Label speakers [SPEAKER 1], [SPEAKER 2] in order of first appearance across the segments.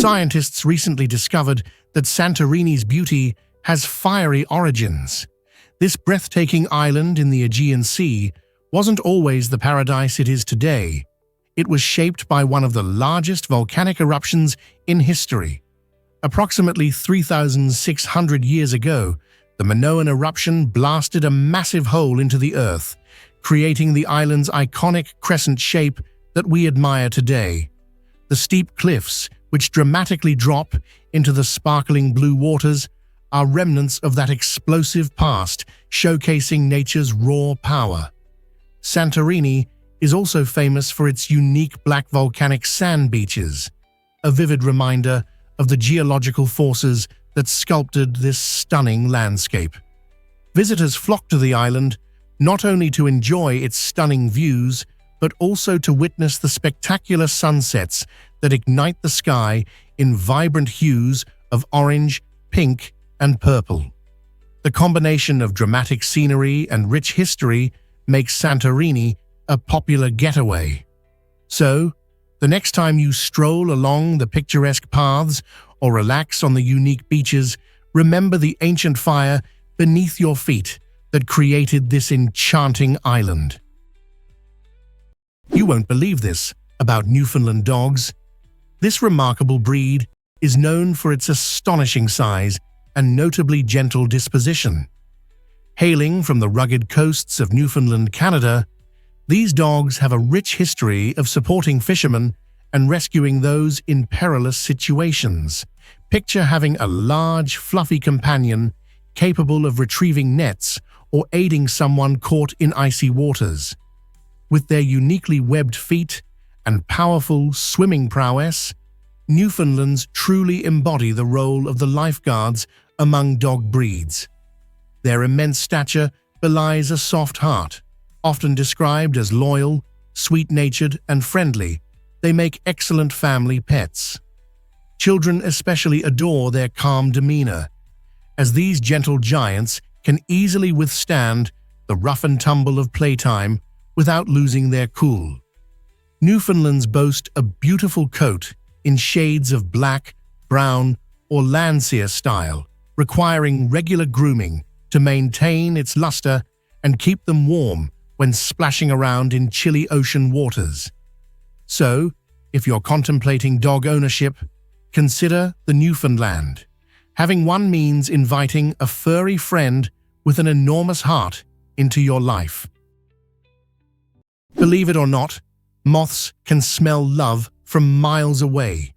[SPEAKER 1] Scientists recently discovered that Santorini's beauty has fiery origins. This breathtaking island in the Aegean Sea wasn't always the paradise it is today. It was shaped by one of the largest volcanic eruptions in history. Approximately 3,600 years ago, the Minoan eruption blasted a massive hole into the earth, creating the island's iconic crescent shape that we admire today. The steep cliffs, which dramatically drop into the sparkling blue waters, are remnants of that explosive past, showcasing nature's raw power. Santorini is also famous for its unique black volcanic sand beaches, a vivid reminder of the geological forces that sculpted this stunning landscape. Visitors flock to the island not only to enjoy its stunning views, but also to witness the spectacular sunsets that ignite the sky in vibrant hues of orange, pink, and purple. The combination of dramatic scenery and rich history makes Santorini a popular getaway. So, the next time you stroll along the picturesque paths or relax on the unique beaches, remember the ancient fire beneath your feet that created this enchanting island. You won't believe this about Newfoundland dogs. This remarkable breed is known for its astonishing size and notably gentle disposition. Hailing from the rugged coasts of Newfoundland, Canada, these dogs have a rich history of supporting fishermen and rescuing those in perilous situations. Picture having a large, fluffy companion capable of retrieving nets or aiding someone caught in icy waters. With their uniquely webbed feet and powerful swimming prowess, Newfoundlands truly embody the role of the lifeguards among dog breeds. Their immense stature belies a soft heart. Often described as loyal, sweet-natured, and friendly, they make excellent family pets. Children especially adore their calm demeanor, as these gentle giants can easily withstand the rough and tumble of playtime without losing their cool. Newfoundlands boast a beautiful coat in shades of black, brown, or Landseer style, requiring regular grooming to maintain its luster and keep them warm when splashing around in chilly ocean waters. So, if you're contemplating dog ownership, consider the Newfoundland. Having one means inviting a furry friend with an enormous heart into your life. Believe it or not, moths can smell love from miles away.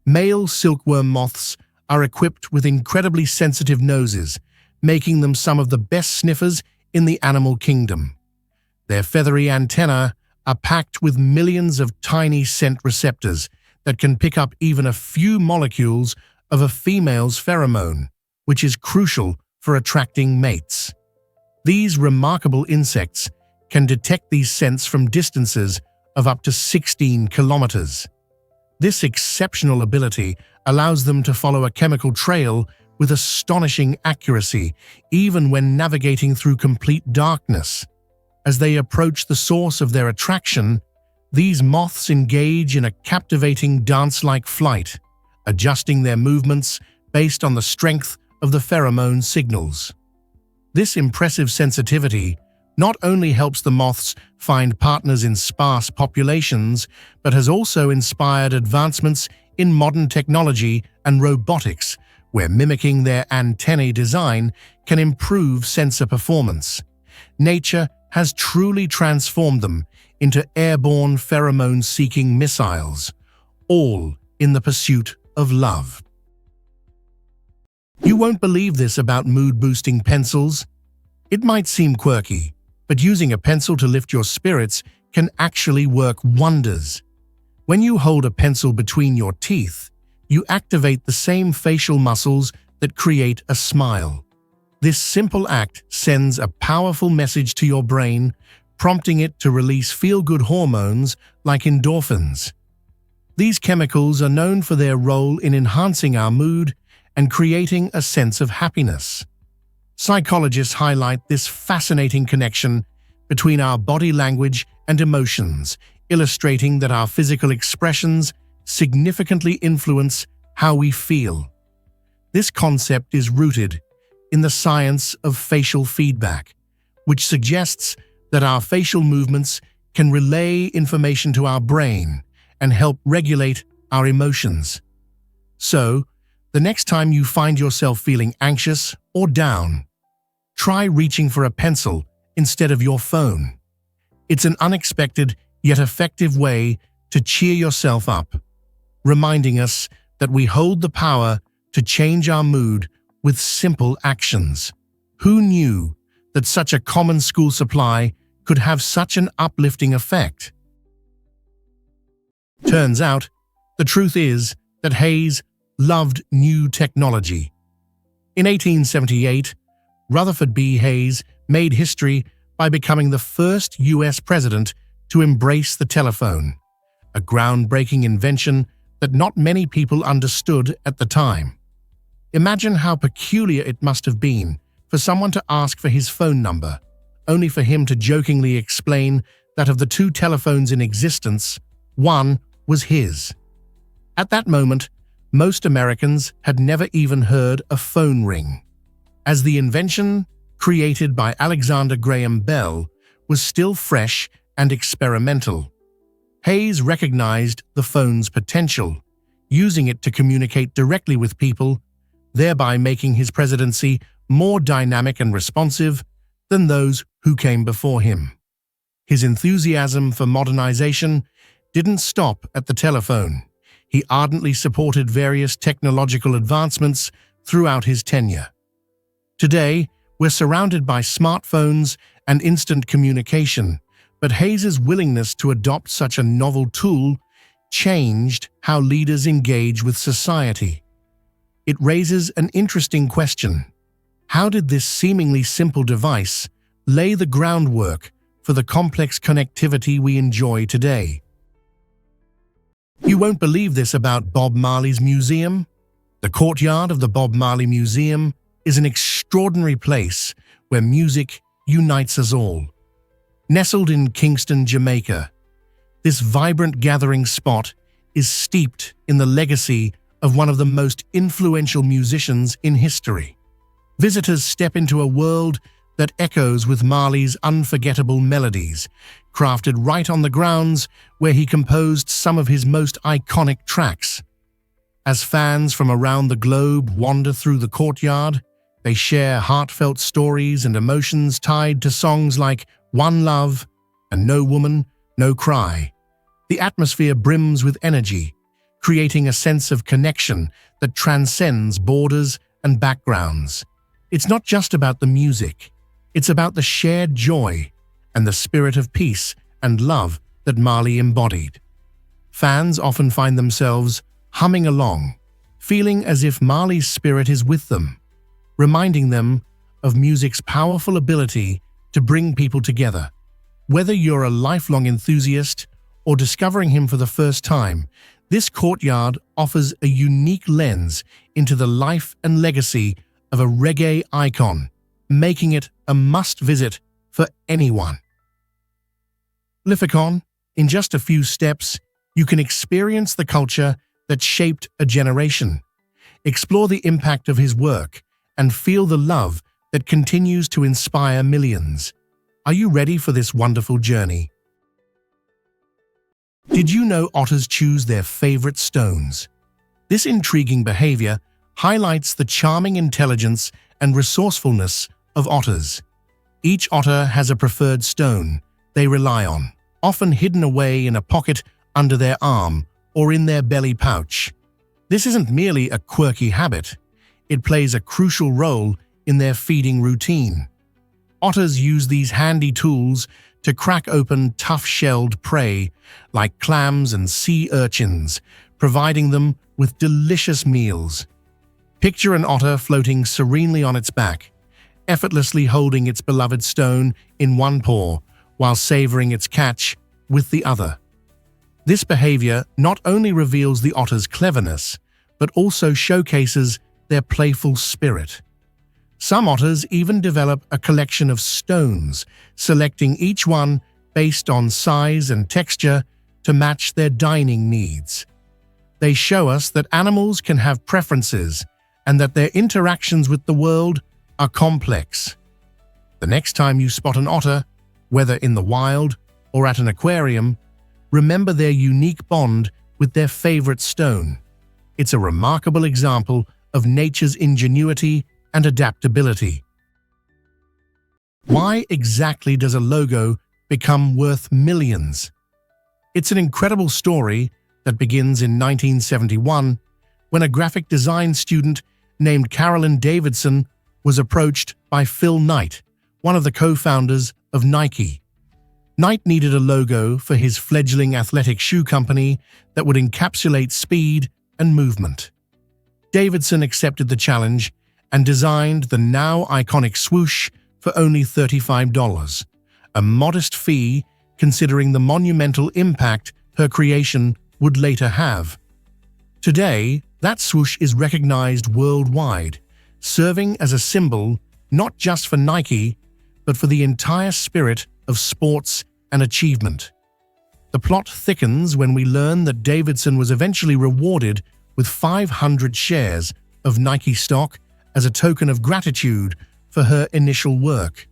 [SPEAKER 1] Male silkworm moths are equipped with incredibly sensitive noses, making them some of the best sniffers in the animal kingdom. Their feathery antennae are packed with millions of tiny scent receptors that can pick up even a few molecules of a female's pheromone, which is crucial for attracting mates. These remarkable insects can detect these scents from distances of up to 16 kilometers. This exceptional ability allows them to follow a chemical trail with astonishing accuracy, even when navigating through complete darkness. As they approach the source of their attraction, these moths engage in a captivating dance-like flight, adjusting their movements based on the strength of the pheromone signals. This impressive sensitivity not only helps the moths find partners in sparse populations, but has also inspired advancements in modern technology and robotics, where mimicking their antennae design can improve sensor performance. Nature has truly transformed them into airborne pheromone-seeking missiles, all in the pursuit of love. You won't believe this about mood-boosting pencils. It might seem quirky, but using a pencil to lift your spirits can actually work wonders. When you hold a pencil between your teeth, you activate the same facial muscles that create a smile. This simple act sends a powerful message to your brain, prompting it to release feel-good hormones like endorphins. These chemicals are known for their role in enhancing our mood and creating a sense of happiness. Psychologists highlight this fascinating connection between our body language and emotions, illustrating that our physical expressions significantly influence how we feel. This concept is rooted in the science of facial feedback, which suggests that our facial movements can relay information to our brain and help regulate our emotions. So, the next time you find yourself feeling anxious or down, try reaching for a pencil instead of your phone. It's an unexpected yet effective way to cheer yourself up, reminding us that we hold the power to change our mood with simple actions. Who knew that such a common school supply could have such an uplifting effect? Turns out, the truth is that Hayes loved new technology. In 1878, Rutherford B. Hayes made history by becoming the first U.S. president to embrace the telephone, a groundbreaking invention that not many people understood at the time. Imagine how peculiar it must have been for someone to ask for his phone number, only for him to jokingly explain that of the two telephones in existence, one was his. At that moment, most Americans had never even heard a phone ring, as the invention, created by Alexander Graham Bell, was still fresh and experimental. Hayes recognized the phone's potential, using it to communicate directly with people, thereby making his presidency more dynamic and responsive than those who came before him. His enthusiasm for modernization didn't stop at the telephone. He ardently supported various technological advancements throughout his tenure. Today, we're surrounded by smartphones and instant communication, but Hayes's willingness to adopt such a novel tool changed how leaders engage with society. It raises an interesting question. How did this seemingly simple device lay the groundwork for the complex connectivity we enjoy today? You won't believe this about Bob Marley's museum. The courtyard of the Bob Marley Museum is an extraordinary place where music unites us all. Nestled in Kingston, Jamaica, this vibrant gathering spot is steeped in the legacy of one of the most influential musicians in history. Visitors step into a world that echoes with Marley's unforgettable melodies, crafted right on the grounds where he composed some of his most iconic tracks. As fans from around the globe wander through the courtyard, they share heartfelt stories and emotions tied to songs like One Love and No Woman, No Cry. The atmosphere brims with energy, creating a sense of connection that transcends borders and backgrounds. It's not just about the music. It's about the shared joy and the spirit of peace and love that Marley embodied. Fans often find themselves humming along, feeling as if Marley's spirit is with them, reminding them of music's powerful ability to bring people together. Whether you're a lifelong enthusiast or discovering him for the first time, this courtyard offers a unique lens into the life and legacy of a reggae icon, making it a must-visit for anyone. Lificon, in just a few steps, you can experience the culture that shaped a generation, explore the impact of his work, and feel the love that continues to inspire millions. Are you ready for this wonderful journey? Did you know otters choose their favorite stones? This intriguing behavior highlights the charming intelligence and resourcefulness of otters. Each otter has a preferred stone they rely on, often hidden away in a pocket under their arm or in their belly pouch. This isn't merely a quirky habit. It plays a crucial role in their feeding routine. Otters use these handy tools to crack open tough-shelled prey like clams and sea urchins, providing them with delicious meals. Picture an otter floating serenely on its back, effortlessly holding its beloved stone in one paw while savoring its catch with the other. This behavior not only reveals the otter's cleverness, but also showcases their playful spirit. Some otters even develop a collection of stones, selecting each one based on size and texture to match their dining needs. They show us that animals can have preferences and that their interactions with the world are complex. The next time you spot an otter, whether in the wild or at an aquarium, remember their unique bond with their favorite stone. It's a remarkable example of nature's ingenuity and adaptability. Why exactly does a logo become worth millions? It's an incredible story that begins in 1971 when a graphic design student named Carolyn Davidson was approached by Phil Knight, one of the co-founders of Nike. Knight needed a logo for his fledgling athletic shoe company that would encapsulate speed and movement. Davidson accepted the challenge and designed the now iconic swoosh for only $35, a modest fee considering the monumental impact her creation would later have. Today, that swoosh is recognized worldwide, serving as a symbol not just for Nike, but for the entire spirit of sports and achievement. The plot thickens when we learn that Davidson was eventually rewarded with 500 shares of Nike stock as a token of gratitude for her initial work.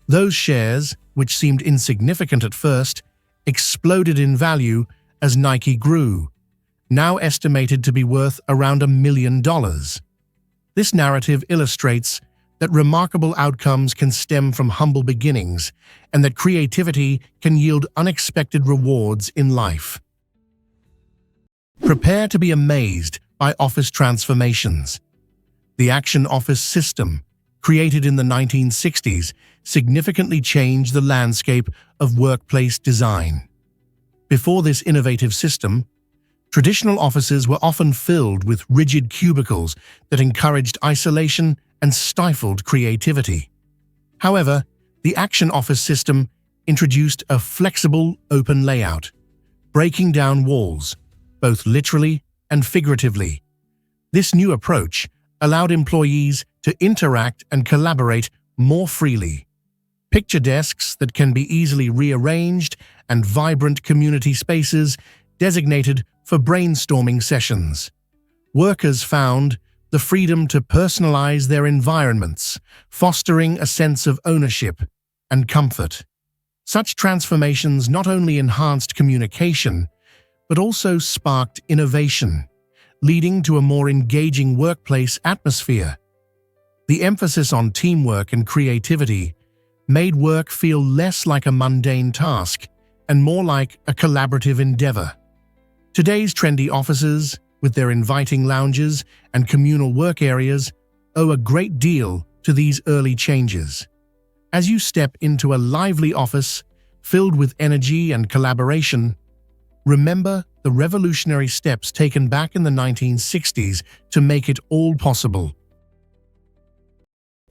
[SPEAKER 1] Those shares, which seemed insignificant at first, exploded in value as Nike grew, now estimated to be worth around $1 million. This narrative illustrates that remarkable outcomes can stem from humble beginnings and that creativity can yield unexpected rewards in life. Prepare to be amazed by office transformations. The Action Office system, created in the 1960s, significantly changed the landscape of workplace design. Before this innovative system, traditional offices were often filled with rigid cubicles that encouraged isolation and stifled creativity. However, the Action Office system introduced a flexible, open layout, breaking down walls, both literally and figuratively. This new approach allowed employees to interact and collaborate more freely. Picture desks that can be easily rearranged and vibrant community spaces designated for brainstorming sessions. Workers found the freedom to personalize their environments, fostering a sense of ownership and comfort. Such transformations not only enhanced communication, but also sparked innovation, leading to a more engaging workplace atmosphere. The emphasis on teamwork and creativity made work feel less like a mundane task and more like a collaborative endeavor. Today's trendy offices, with their inviting lounges and communal work areas, owe a great deal to these early changes. As you step into a lively office filled with energy and collaboration, remember the revolutionary steps taken back in the 1960s to make it all possible.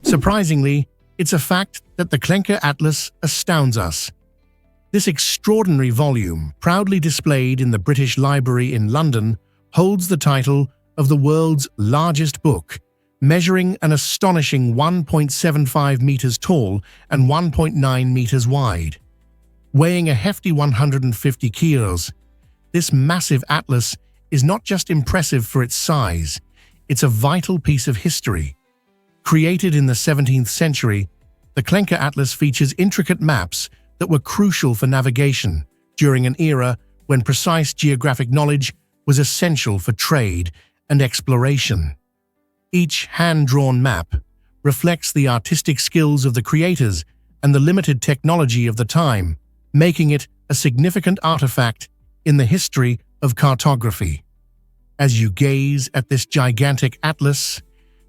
[SPEAKER 1] Surprisingly, it's a fact that the Klenker Atlas astounds us. This extraordinary volume, proudly displayed in the British Library in London, holds the title of the world's largest book, measuring an astonishing 1.75 meters tall and 1.9 meters wide. Weighing a hefty 150 kilos, this massive atlas is not just impressive for its size, it's a vital piece of history. Created in the 17th century, the Klenker Atlas features intricate maps that were crucial for navigation during an era when precise geographic knowledge was essential for trade and exploration. Each hand-drawn map reflects the artistic skills of the creators and the limited technology of the time, making it a significant artifact in the history of cartography. As you gaze at this gigantic atlas,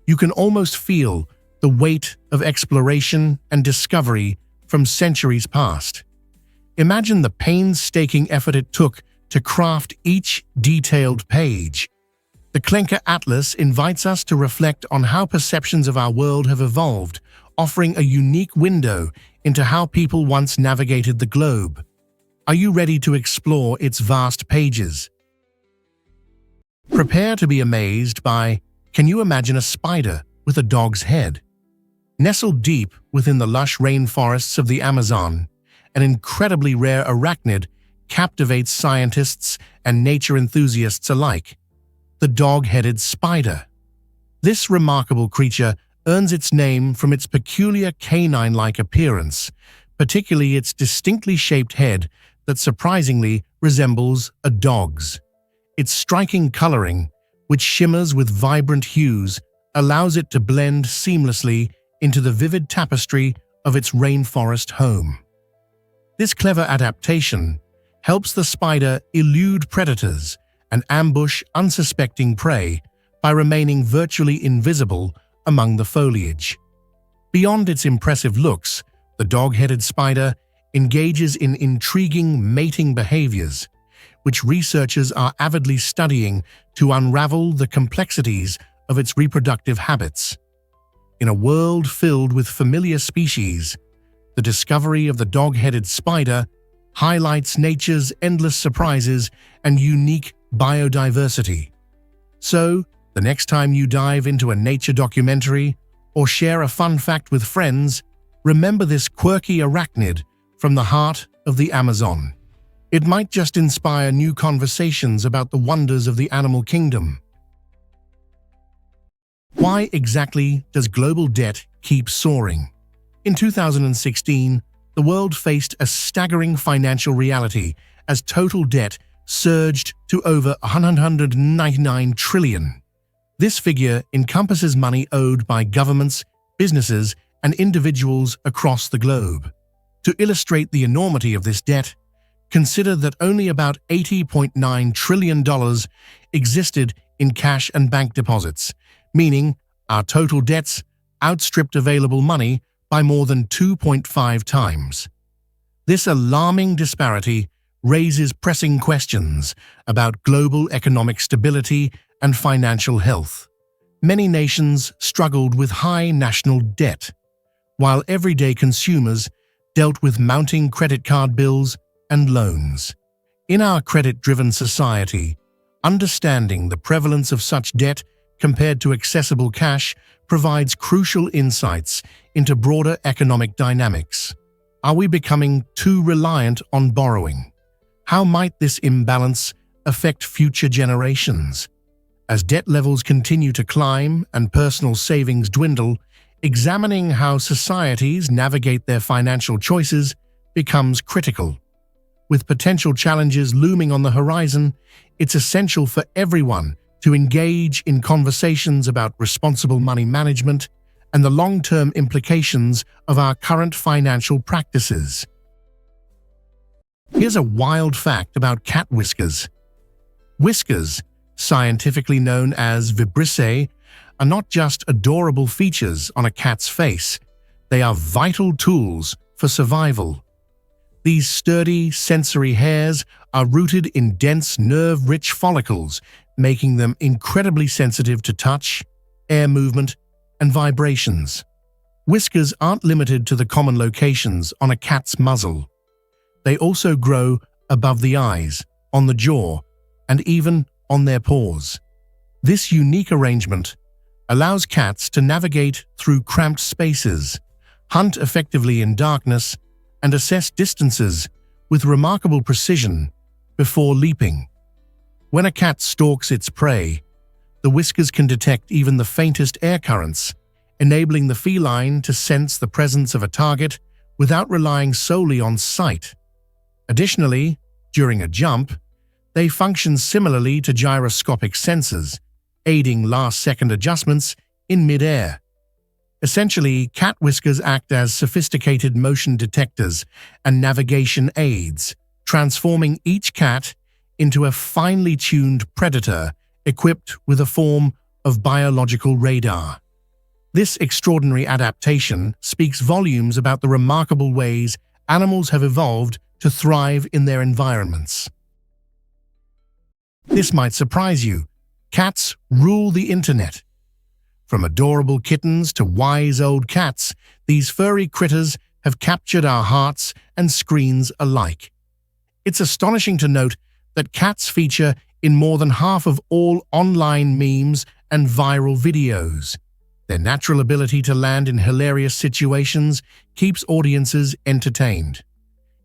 [SPEAKER 1] you can almost feel the weight of exploration and discovery from centuries past. Imagine the painstaking effort it took to craft each detailed page. The Klenker Atlas invites us to reflect on how perceptions of our world have evolved, offering a unique window into how people once navigated the globe. Are you ready to explore its vast pages? Prepare to be amazed by, can you imagine a spider with a dog's head? Nestled deep within the lush rainforests of the Amazon, an incredibly rare arachnid captivates scientists and nature enthusiasts alike. the dog-headed spider. This remarkable creature earns its name from its peculiar canine-like appearance, particularly its distinctly shaped head that surprisingly resembles a dog's. Its striking coloring, which shimmers with vibrant hues, allows it to blend seamlessly into the vivid tapestry of its rainforest home. This clever adaptation helps the spider elude predators and ambush unsuspecting prey by remaining virtually invisible among the foliage. Beyond its impressive looks, the dog-headed spider engages in intriguing mating behaviors, which researchers are avidly studying to unravel the complexities of its reproductive habits. In a world filled with familiar species, the discovery of the dog-headed spider highlights nature's endless surprises and unique biodiversity. So, the next time you dive into a nature documentary or share a fun fact with friends, remember this quirky arachnid from the heart of the Amazon. It might just inspire new conversations about the wonders of the animal kingdom. Why exactly does global debt keep soaring? In 2016, the world faced a staggering financial reality as total debt surged to over $199 trillion. This figure encompasses money owed by governments, businesses, and individuals across the globe. To illustrate the enormity of this debt, consider that only about $80.9 trillion existed in cash and bank deposits, meaning our total debts outstripped available money by more than 2.5 times. This alarming disparity raises pressing questions about global economic stability and financial health. Many nations struggled with high national debt, while everyday consumers dealt with mounting credit card bills and loans. In our credit-driven society, understanding the prevalence of such debt compared to accessible cash provides crucial insights into broader economic dynamics. Are we becoming too reliant on borrowing? How might this imbalance affect future generations? As debt levels continue to climb and personal savings dwindle, examining how societies navigate their financial choices becomes critical. With potential challenges looming on the horizon, it's essential for everyone to engage in conversations about responsible money management and the long-term implications of our current financial practices. Here's a wild fact about cat whiskers. Whiskers, scientifically known as vibrissae, are not just adorable features on a cat's face, they are vital tools for survival. These sturdy, sensory hairs are rooted in dense, nerve-rich follicles, making them incredibly sensitive to touch, air movement, and vibrations. Whiskers aren't limited to the common locations on a cat's muzzle. They also grow above the eyes, on the jaw, and even on their paws. This unique arrangement allows cats to navigate through cramped spaces, hunt effectively in darkness, and assess distances with remarkable precision before leaping. When a cat stalks its prey, the whiskers can detect even the faintest air currents, enabling the feline to sense the presence of a target without relying solely on sight. Additionally, during a jump, they function similarly to gyroscopic sensors, aiding last-second adjustments in mid-air. Essentially, cat whiskers act as sophisticated motion detectors and navigation aids, transforming each cat into a finely tuned predator equipped with a form of biological radar. This extraordinary adaptation speaks volumes about the remarkable ways animals have evolved to thrive in their environments. This might surprise you. Cats rule the internet. From adorable kittens to wise old cats, these furry critters have captured our hearts and screens alike. It's astonishing to note that cats feature in more than half of all online memes and viral videos. Their natural ability to land in hilarious situations keeps audiences entertained.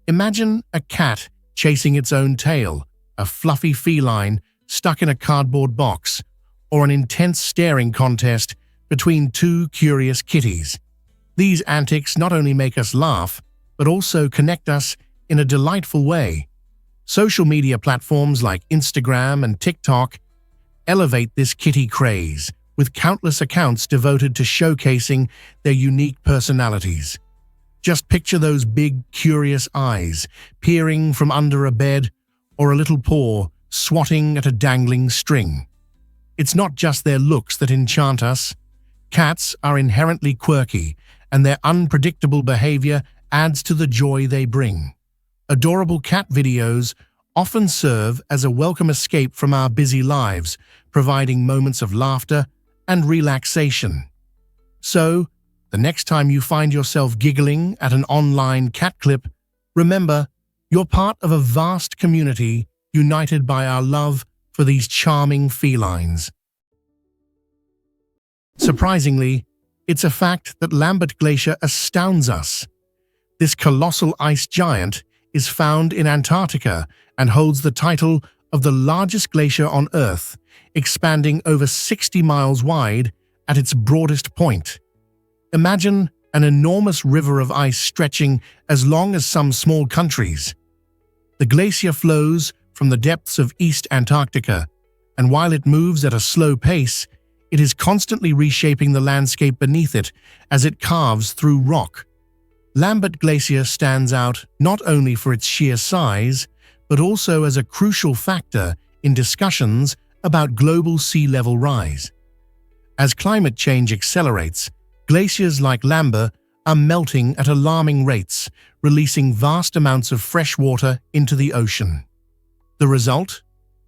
[SPEAKER 1] Imagine a cat chasing its own tail, a fluffy feline stuck in a cardboard box, or an intense staring contest between two curious kitties. These antics not only make us laugh, but also connect us in a delightful way. Social media platforms like Instagram and TikTok elevate this kitty craze, with countless accounts devoted to showcasing their unique personalities. Just picture those big, curious eyes peering from under a bed, or a little paw swatting at a dangling string. It's not just their looks that enchant us. Cats are inherently quirky, and their unpredictable behavior adds to the joy they bring. Adorable cat videos often serve as a welcome escape from our busy lives, providing moments of laughter and relaxation. So, the next time you find yourself giggling at an online cat clip, remember, you're part of a vast community united by our love for these charming felines. Surprisingly, it's a fact that Lambert Glacier astounds us. This colossal ice giant is found in Antarctica and holds the title of the largest glacier on Earth, expanding over 60 miles wide at its broadest point. Imagine an enormous river of ice stretching as long as some small countries. The glacier flows from the depths of East Antarctica, and while it moves at a slow pace, it is constantly reshaping the landscape beneath it as it carves through rock. Lambert Glacier stands out not only for its sheer size, but also as a crucial factor in discussions about global sea level rise. As climate change accelerates, glaciers like Lambert are melting at alarming rates, releasing vast amounts of fresh water into the ocean. The result?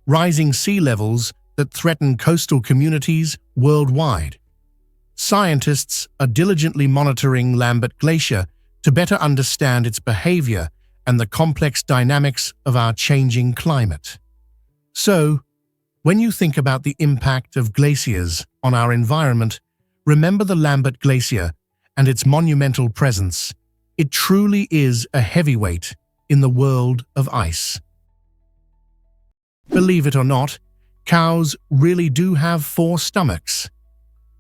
[SPEAKER 1] Rising sea levels that threaten coastal communities worldwide. Scientists are diligently monitoring Lambert Glacier to better understand its behavior and the complex dynamics of our changing climate. So, when you think about the impact of glaciers on our environment, remember the Lambert Glacier and its monumental presence. It truly is a heavyweight in the world of ice. Believe it or not, cows really do have 4 stomachs.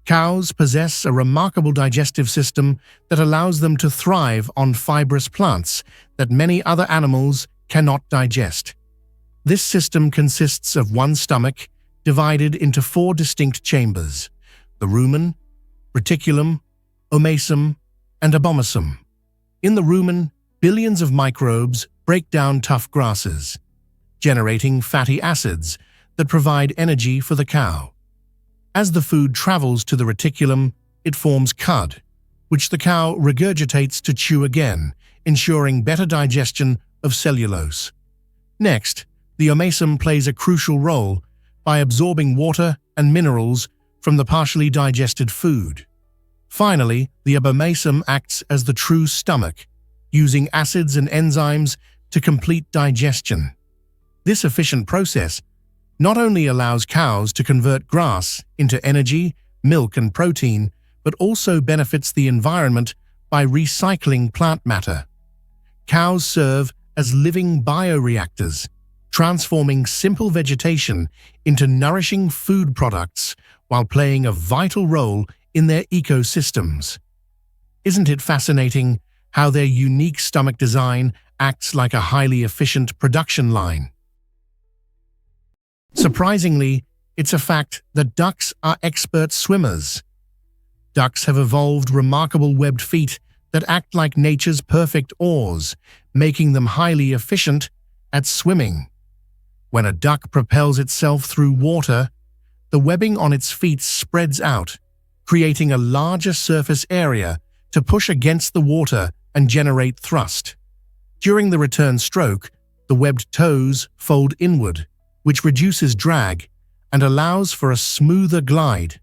[SPEAKER 1] Cows possess a remarkable digestive system that allows them to thrive on fibrous plants that many other animals cannot digest. This system consists of one stomach divided into 4 distinct chambers: the rumen, reticulum, omasum, and abomasum. In the rumen, billions of microbes break down tough grasses, generating fatty acids that provide energy for the cow. As the food travels to the reticulum, it forms cud, which the cow regurgitates to chew again, ensuring better digestion of cellulose. Next, the omasum plays a crucial role by absorbing water and minerals from the partially digested food. Finally, the abomasum acts as the true stomach, using acids and enzymes to complete digestion. This efficient process not only allows cows to convert grass into energy, milk, and protein, but also benefits the environment by recycling plant matter. Cows serve as living bioreactors, transforming simple vegetation into nourishing food products while playing a vital role in their ecosystems. Isn't it fascinating how their unique stomach design acts like a highly efficient production line? Surprisingly, it's a fact that ducks are expert swimmers. Ducks have evolved remarkable webbed feet that act like nature's perfect oars, making them highly efficient at swimming. When a duck propels itself through water, the webbing on its feet spreads out, creating a larger surface area to push against the water and generate thrust. During the return stroke, the webbed toes fold inward, which reduces drag and allows for a smoother glide.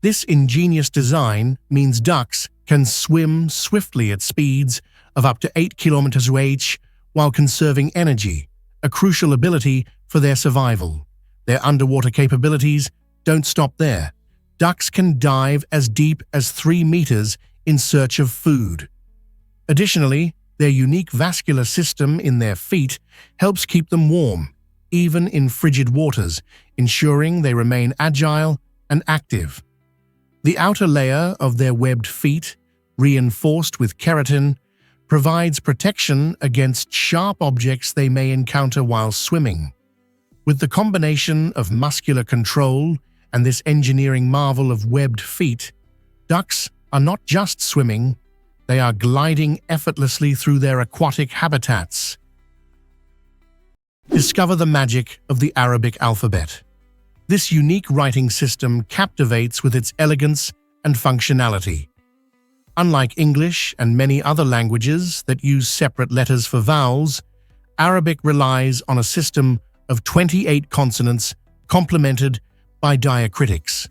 [SPEAKER 1] This ingenious design means ducks can swim swiftly at speeds of up to 8 km/h while conserving energy, a crucial ability for their survival. Their underwater capabilities don't stop there. Ducks can dive as deep as 3 meters in search of food. Additionally, their unique vascular system in their feet helps keep them warm, even in frigid waters, ensuring they remain agile and active. The outer layer of their webbed feet, reinforced with keratin, provides protection against sharp objects they may encounter while swimming. With the combination of muscular control and this engineering marvel of webbed feet, ducks are not just swimming, they are gliding effortlessly through their aquatic habitats. Discover the magic of the Arabic alphabet. This unique writing system captivates with its elegance and functionality. Unlike English and many other languages that use separate letters for vowels, Arabic relies on a system of 28 consonants complemented by diacritics.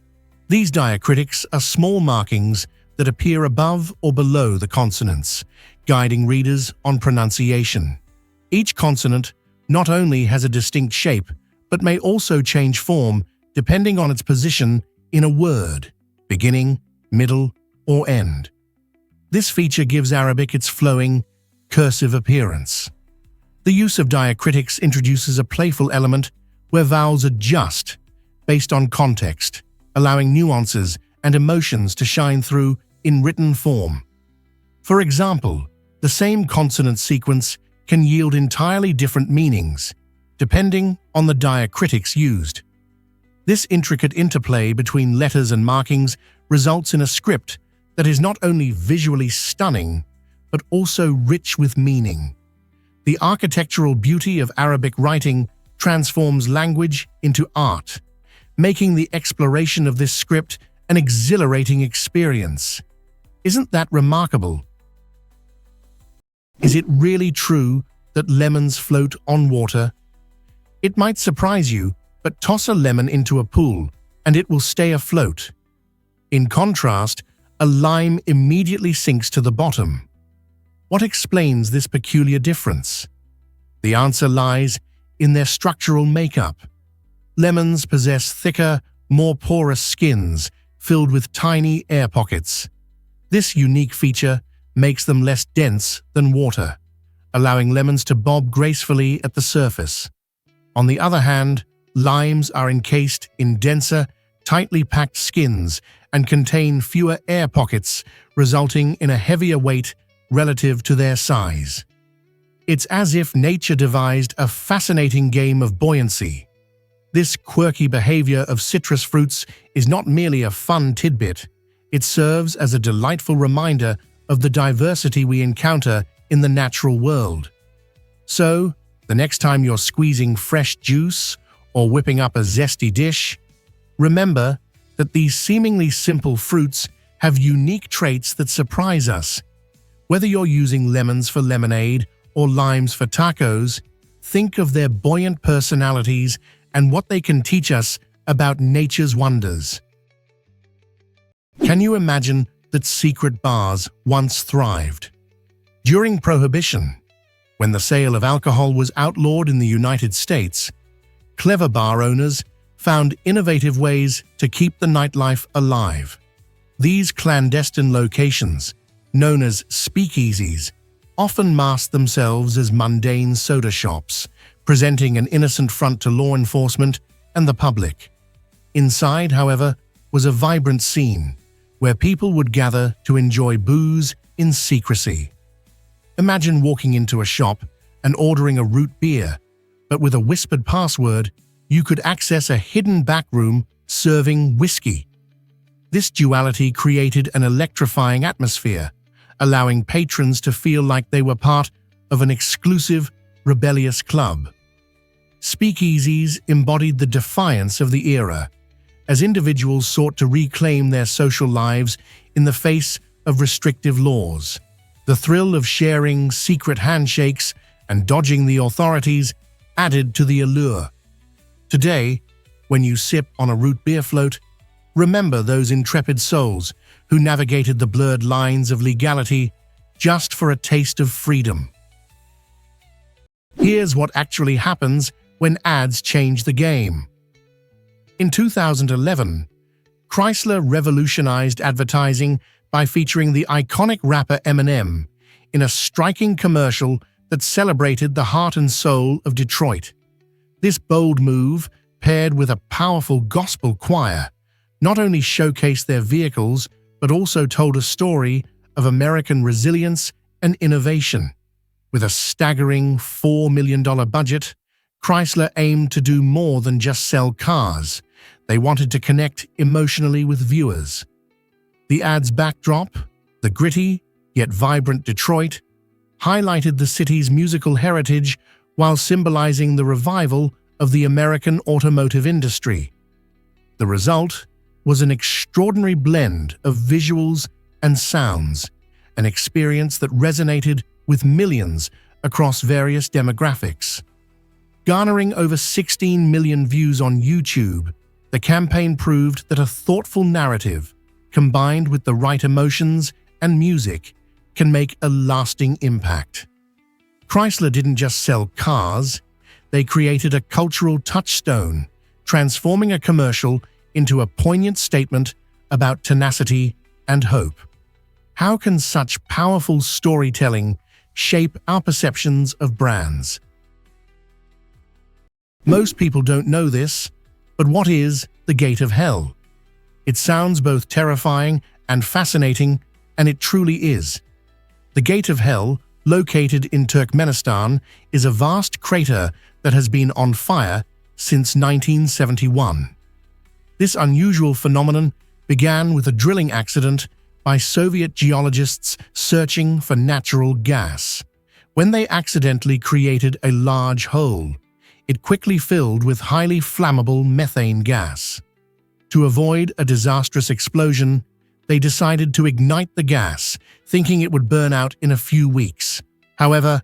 [SPEAKER 1] These diacritics are small markings that appear above or below the consonants, guiding readers on pronunciation. Each consonant not only has a distinct shape, but may also change form depending on its position in a word, beginning, middle, or end. This feature gives Arabic its flowing, cursive appearance. The use of diacritics introduces a playful element where vowels adjust based on context, allowing nuances and emotions to shine through in written form. For example, the same consonant sequence can yield entirely different meanings, depending on the diacritics used. This intricate interplay between letters and markings results in a script that is not only visually stunning, but also rich with meaning. The architectural beauty of Arabic writing transforms language into art, making the exploration of this script an exhilarating experience. Isn't that remarkable? Is it really true that lemons float on water? It might surprise you, but toss a lemon into a pool and it will stay afloat. In contrast, a lime immediately sinks to the bottom. What explains this peculiar difference? The answer lies in their structural makeup. Lemons possess thicker, more porous skins filled with tiny air pockets. This unique feature makes them less dense than water, allowing lemons to bob gracefully at the surface. On the other hand, limes are encased in denser, tightly packed skins and contain fewer air pockets, resulting in a heavier weight relative to their size. It's as if nature devised a fascinating game of buoyancy. This quirky behavior of citrus fruits is not merely a fun tidbit, it serves as a delightful reminder of the diversity we encounter in the natural world. So, the next time you're squeezing fresh juice or whipping up a zesty dish, remember that these seemingly simple fruits have unique traits that surprise us. Whether you're using lemons for lemonade or limes for tacos, think of their buoyant personalities and what they can teach us about nature's wonders. Can you imagine that secret bars once thrived? During Prohibition, when the sale of alcohol was outlawed in the United States, clever bar owners found innovative ways to keep the nightlife alive. These clandestine locations, known as speakeasies, often masked themselves as mundane soda shops, presenting an innocent front to law enforcement and the public. Inside, however, was a vibrant scene where people would gather to enjoy booze in secrecy. Imagine walking into a shop and ordering a root beer, but with a whispered password, you could access a hidden back room serving whiskey. This duality created an electrifying atmosphere, allowing patrons to feel like they were part of an exclusive, rebellious club. Speakeasies embodied the defiance of the era, as individuals sought to reclaim their social lives in the face of restrictive laws. The thrill of sharing secret handshakes and dodging the authorities added to the allure. Today, when you sip on a root beer float, remember those intrepid souls who navigated the blurred lines of legality just for a taste of freedom. Here's what actually happens when ads change the game. In 2011, Chrysler revolutionized advertising by featuring the iconic rapper Eminem in a striking commercial that celebrated the heart and soul of Detroit. This bold move, paired with a powerful gospel choir, not only showcased their vehicles but also told a story of American resilience and innovation. With a staggering $4 million budget, Chrysler aimed to do more than just sell cars. They wanted to connect emotionally with viewers. The ad's backdrop, the gritty yet vibrant Detroit, highlighted the city's musical heritage while symbolizing the revival of the American automotive industry. The result was an extraordinary blend of visuals and sounds, an experience that resonated with millions across various demographics. Garnering over 16 million views on YouTube, the campaign proved that a thoughtful narrative, combined with the right emotions and music, can make a lasting impact. Chrysler didn't just sell cars, they created a cultural touchstone, transforming a commercial into a poignant statement about tenacity and hope. How can such powerful storytelling shape our perceptions of brands? Most people don't know this, but what is the Gate of Hell? It sounds both terrifying and fascinating, and it truly is. The Gate of Hell, located in Turkmenistan, is a vast crater that has been on fire since 1971. This unusual phenomenon began with a drilling accident by Soviet geologists searching for natural gas. When they accidentally created a large hole, it quickly filled with highly flammable methane gas. To avoid a disastrous explosion, they decided to ignite the gas, thinking it would burn out in a few weeks. However,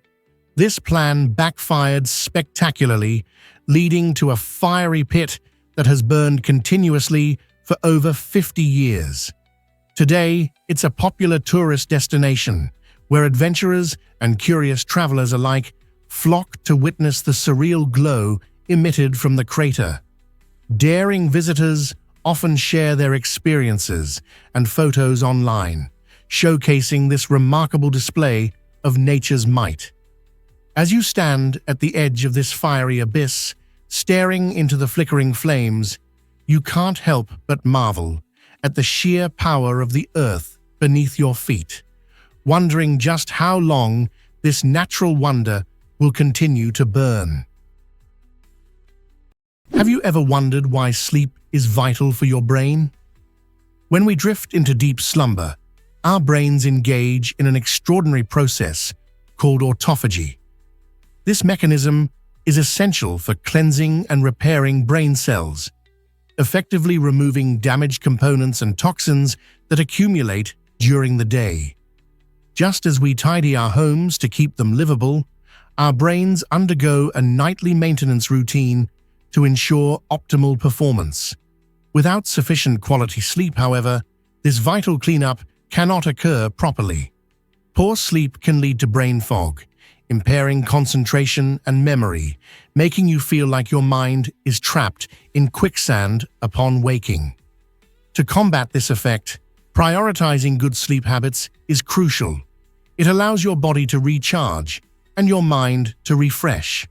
[SPEAKER 1] this plan backfired spectacularly, leading to a fiery pit that has burned continuously for over 50 years. Today, it's a popular tourist destination where adventurers and curious travelers alike flock to witness the surreal glow emitted from the crater. Daring visitors often share their experiences and photos online, showcasing this remarkable display of nature's might. As you stand at the edge of this fiery abyss, staring into the flickering flames, you can't help but marvel at the sheer power of the earth beneath your feet, wondering just how long this natural wonder will continue to burn. Have you ever wondered why sleep is vital for your brain? When we drift into deep slumber, our brains engage in an extraordinary process called autophagy. This mechanism is essential for cleansing and repairing brain cells, effectively removing damaged components and toxins that accumulate during the day. Just as we tidy our homes to keep them livable, our brains undergo a nightly maintenance routine to ensure optimal performance. Without sufficient quality sleep, however, this vital cleanup cannot occur properly. Poor sleep can lead to brain fog, impairing concentration and memory, making you feel like your mind is trapped in quicksand upon waking. To combat this effect, prioritizing good sleep habits is crucial. It allows your body to recharge and your mind to refresh.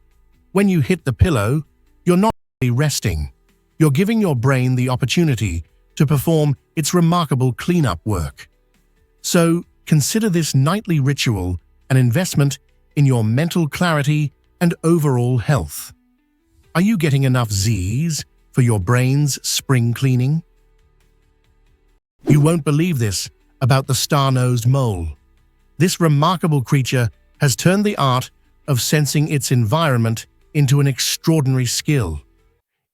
[SPEAKER 1] When you hit the pillow, you're not only resting, you're giving your brain the opportunity to perform its remarkable cleanup work. So, consider this nightly ritual an investment in your mental clarity and overall health. Are you getting enough Z's for your brain's spring cleaning? You won't believe this about the star-nosed mole. This remarkable creature has turned the art of sensing its environment into an extraordinary skill.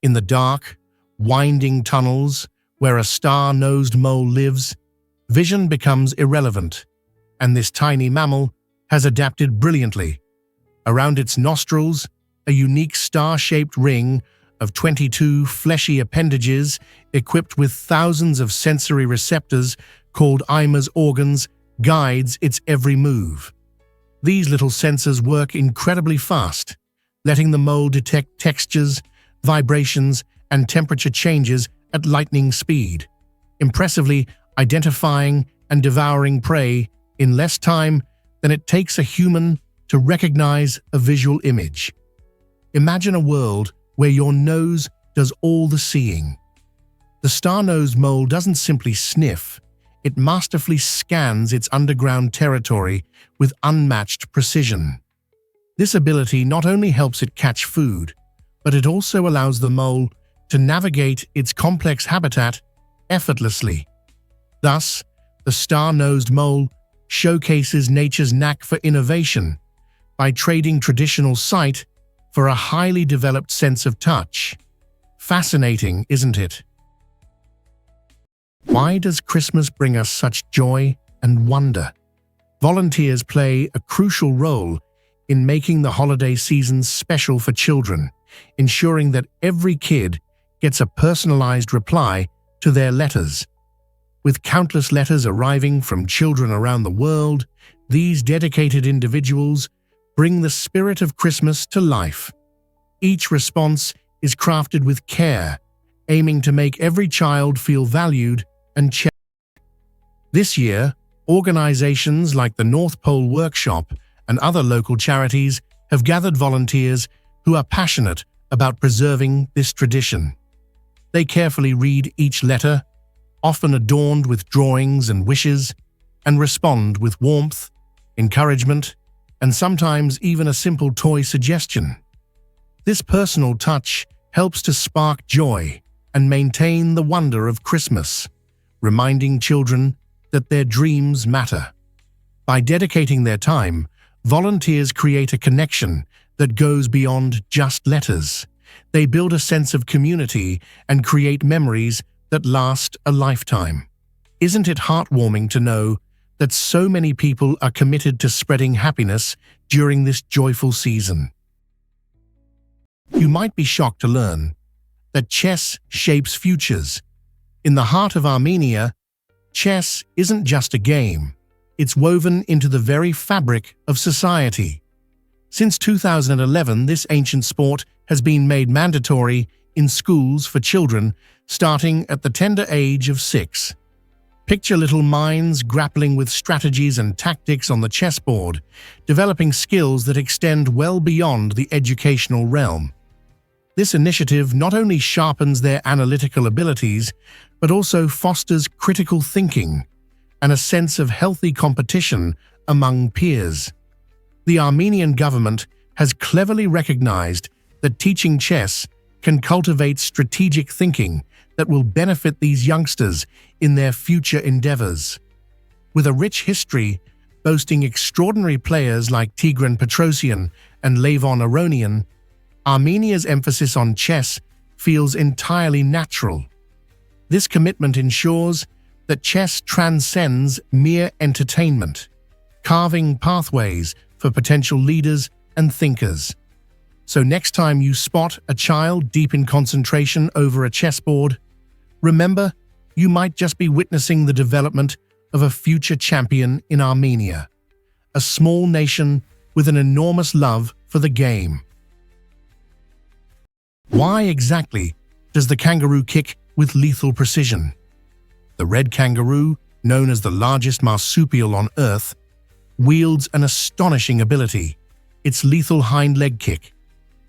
[SPEAKER 1] In the dark, winding tunnels where a star-nosed mole lives, vision becomes irrelevant, and this tiny mammal has adapted brilliantly. Around its nostrils, a unique star-shaped ring of 22 fleshy appendages equipped with thousands of sensory receptors called Ima's organs guides its every move. These little sensors work incredibly fast, letting the mole detect textures, vibrations, and temperature changes at lightning speed, impressively identifying and devouring prey in less time than it takes a human to recognize a visual image. Imagine a world where your nose does all the seeing. The star-nosed mole doesn't simply sniff, it masterfully scans its underground territory with unmatched precision. This ability not only helps it catch food, but it also allows the mole to navigate its complex habitat effortlessly. Thus, the star-nosed mole showcases nature's knack for innovation by trading traditional sight for a highly developed sense of touch. Fascinating, isn't it? Why does Christmas bring us such joy and wonder? Volunteers play a crucial role in making the holiday season special for children, ensuring that every kid gets a personalized reply to their letters. With countless letters arriving from children around the world, these dedicated individuals bring the spirit of Christmas to life. Each response is crafted with care, aiming to make every child feel valued and cherished. This year, organizations like the North Pole Workshop and other local charities have gathered volunteers who are passionate about preserving this tradition. They carefully read each letter, often adorned with drawings and wishes, and respond with warmth, encouragement, and sometimes even a simple toy suggestion. This personal touch helps to spark joy and maintain the wonder of Christmas, reminding children that their dreams matter. By dedicating their time, volunteers create a connection that goes beyond just letters. They build a sense of community and create memories that last a lifetime. Isn't it heartwarming to know that so many people are committed to spreading happiness during this joyful season? You might be shocked to learn that chess shapes futures. In the heart of Armenia, chess isn't just a game. It's woven into the very fabric of society. Since 2011, this ancient sport has been made mandatory in schools for children starting at the tender age of 6. Picture little minds grappling with strategies and tactics on the chessboard, developing skills that extend well beyond the educational realm. This initiative not only sharpens their analytical abilities, but also fosters critical thinking and a sense of healthy competition among peers. The Armenian government has cleverly recognized that teaching chess can cultivate strategic thinking that will benefit these youngsters in their future endeavors. With a rich history boasting extraordinary players like Tigran Petrosian and Levon Aronian, Armenia's emphasis on chess feels entirely natural. This commitment ensures that chess transcends mere entertainment, carving pathways for potential leaders and thinkers. So next time you spot a child deep in concentration over a chessboard, remember, you might just be witnessing the development of a future champion in Armenia, a small nation with an enormous love for the game. Why exactly does the kangaroo kick with lethal precision? The red kangaroo, known as the largest marsupial on Earth, wields an astonishing ability, its lethal hind leg kick.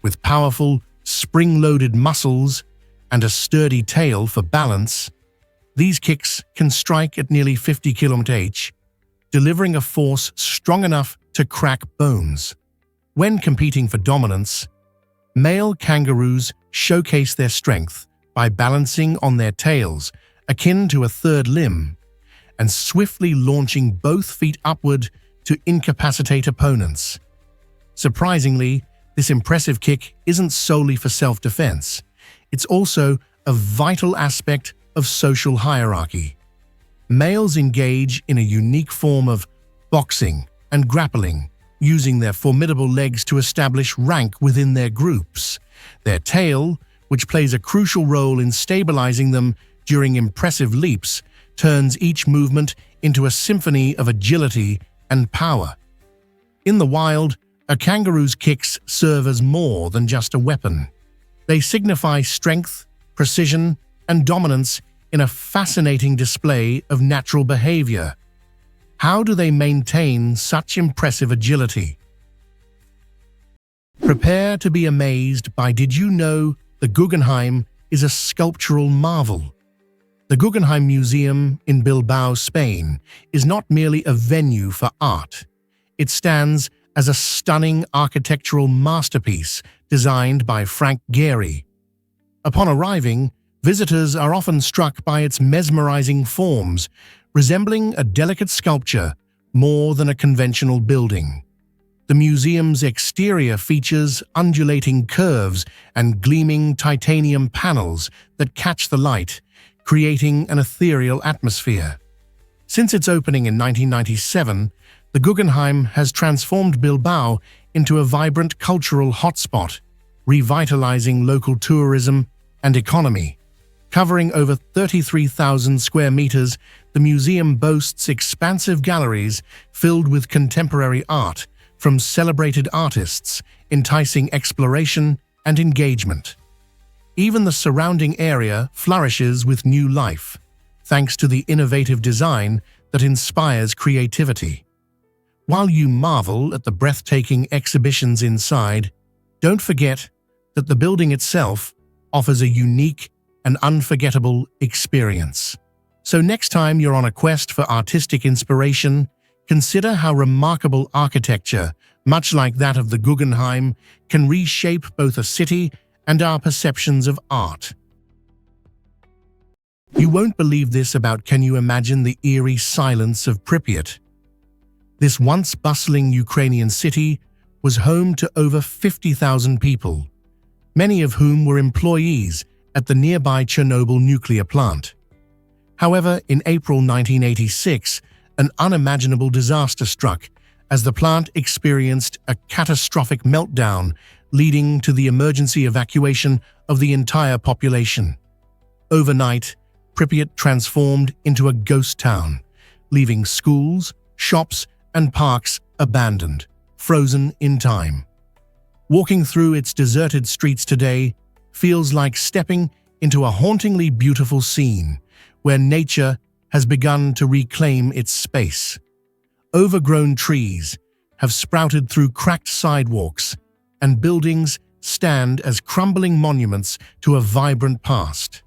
[SPEAKER 1] With powerful, spring-loaded muscles and a sturdy tail for balance, these kicks can strike at nearly 50 km/h, delivering a force strong enough to crack bones. When competing for dominance, male kangaroos showcase their strength by balancing on their tails, akin to a third limb, and swiftly launching both feet upward to incapacitate opponents. Surprisingly, this impressive kick isn't solely for self-defense. It's also a vital aspect of social hierarchy. Males engage in a unique form of boxing and grappling, using their formidable legs to establish rank within their groups. Their tail, which plays a crucial role in stabilizing them during impressive leaps, turns each movement into a symphony of agility and power. In the wild, a kangaroo's kicks serve as more than just a weapon. They signify strength, precision, and dominance in a fascinating display of natural behavior. How do they maintain such impressive agility? Prepare to be amazed by Did you know the Guggenheim is a sculptural marvel? The Guggenheim Museum in Bilbao, Spain, is not merely a venue for art. It stands as a stunning architectural masterpiece designed by Frank Gehry. Upon arriving, visitors are often struck by its mesmerizing forms, resembling a delicate sculpture more than a conventional building. The museum's exterior features undulating curves and gleaming titanium panels that catch the light, creating an ethereal atmosphere. Since its opening in 1997, the Guggenheim has transformed Bilbao into a vibrant cultural hotspot, revitalizing local tourism and economy. Covering over 33,000 square meters, the museum boasts expansive galleries filled with contemporary art from celebrated artists, enticing exploration and engagement. Even the surrounding area flourishes with new life, thanks to the innovative design that inspires creativity. While you marvel at the breathtaking exhibitions inside, don't forget that the building itself offers a unique and unforgettable experience. So next time you're on a quest for artistic inspiration, consider how remarkable architecture, much like that of the Guggenheim, can reshape both a city and our perceptions of art. You won't believe this about Can you imagine the eerie silence of Pripyat? This once bustling Ukrainian city was home to over 50,000 people, many of whom were employees at the nearby Chernobyl nuclear plant. However, in April 1986, an unimaginable disaster struck as the plant experienced a catastrophic meltdown, leading to the emergency evacuation of the entire population. Overnight, Pripyat transformed into a ghost town, leaving schools, shops, and parks abandoned, frozen in time. Walking through its deserted streets today feels like stepping into a hauntingly beautiful scene where nature has begun to reclaim its space. Overgrown trees have sprouted through cracked sidewalks, and buildings stand as crumbling monuments to a vibrant past.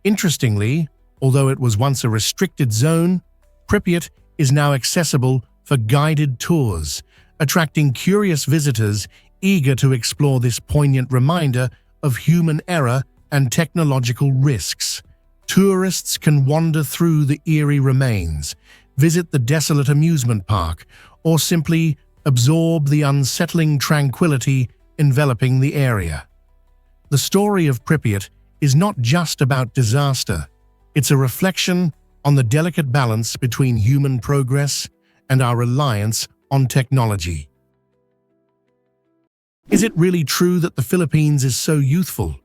[SPEAKER 1] Interestingly, although it was once a restricted zone, Pripyat is now accessible for guided tours, attracting curious visitors eager to explore this poignant reminder of human error and technological risks. Tourists can wander through the eerie remains, visit the desolate amusement park, or simply absorb the unsettling tranquility enveloping the area. The story of Pripyat is not just about disaster. It's a reflection on the delicate balance between human progress and our reliance on technology. Is it really true that the Philippines is so youthful?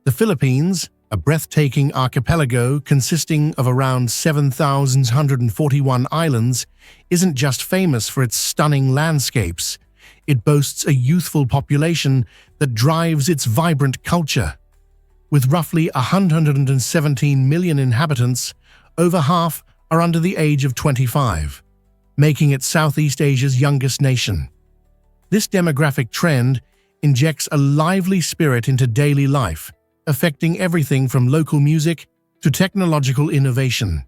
[SPEAKER 1] The Philippines, a breathtaking archipelago consisting of around 7,141 islands, isn't just famous for its stunning landscapes. It boasts a youthful population that drives its vibrant culture. With roughly 117 million inhabitants, over half are under the age of 25, making it Southeast Asia's youngest nation. This demographic trend injects a lively spirit into daily life, affecting everything from local music to technological innovation.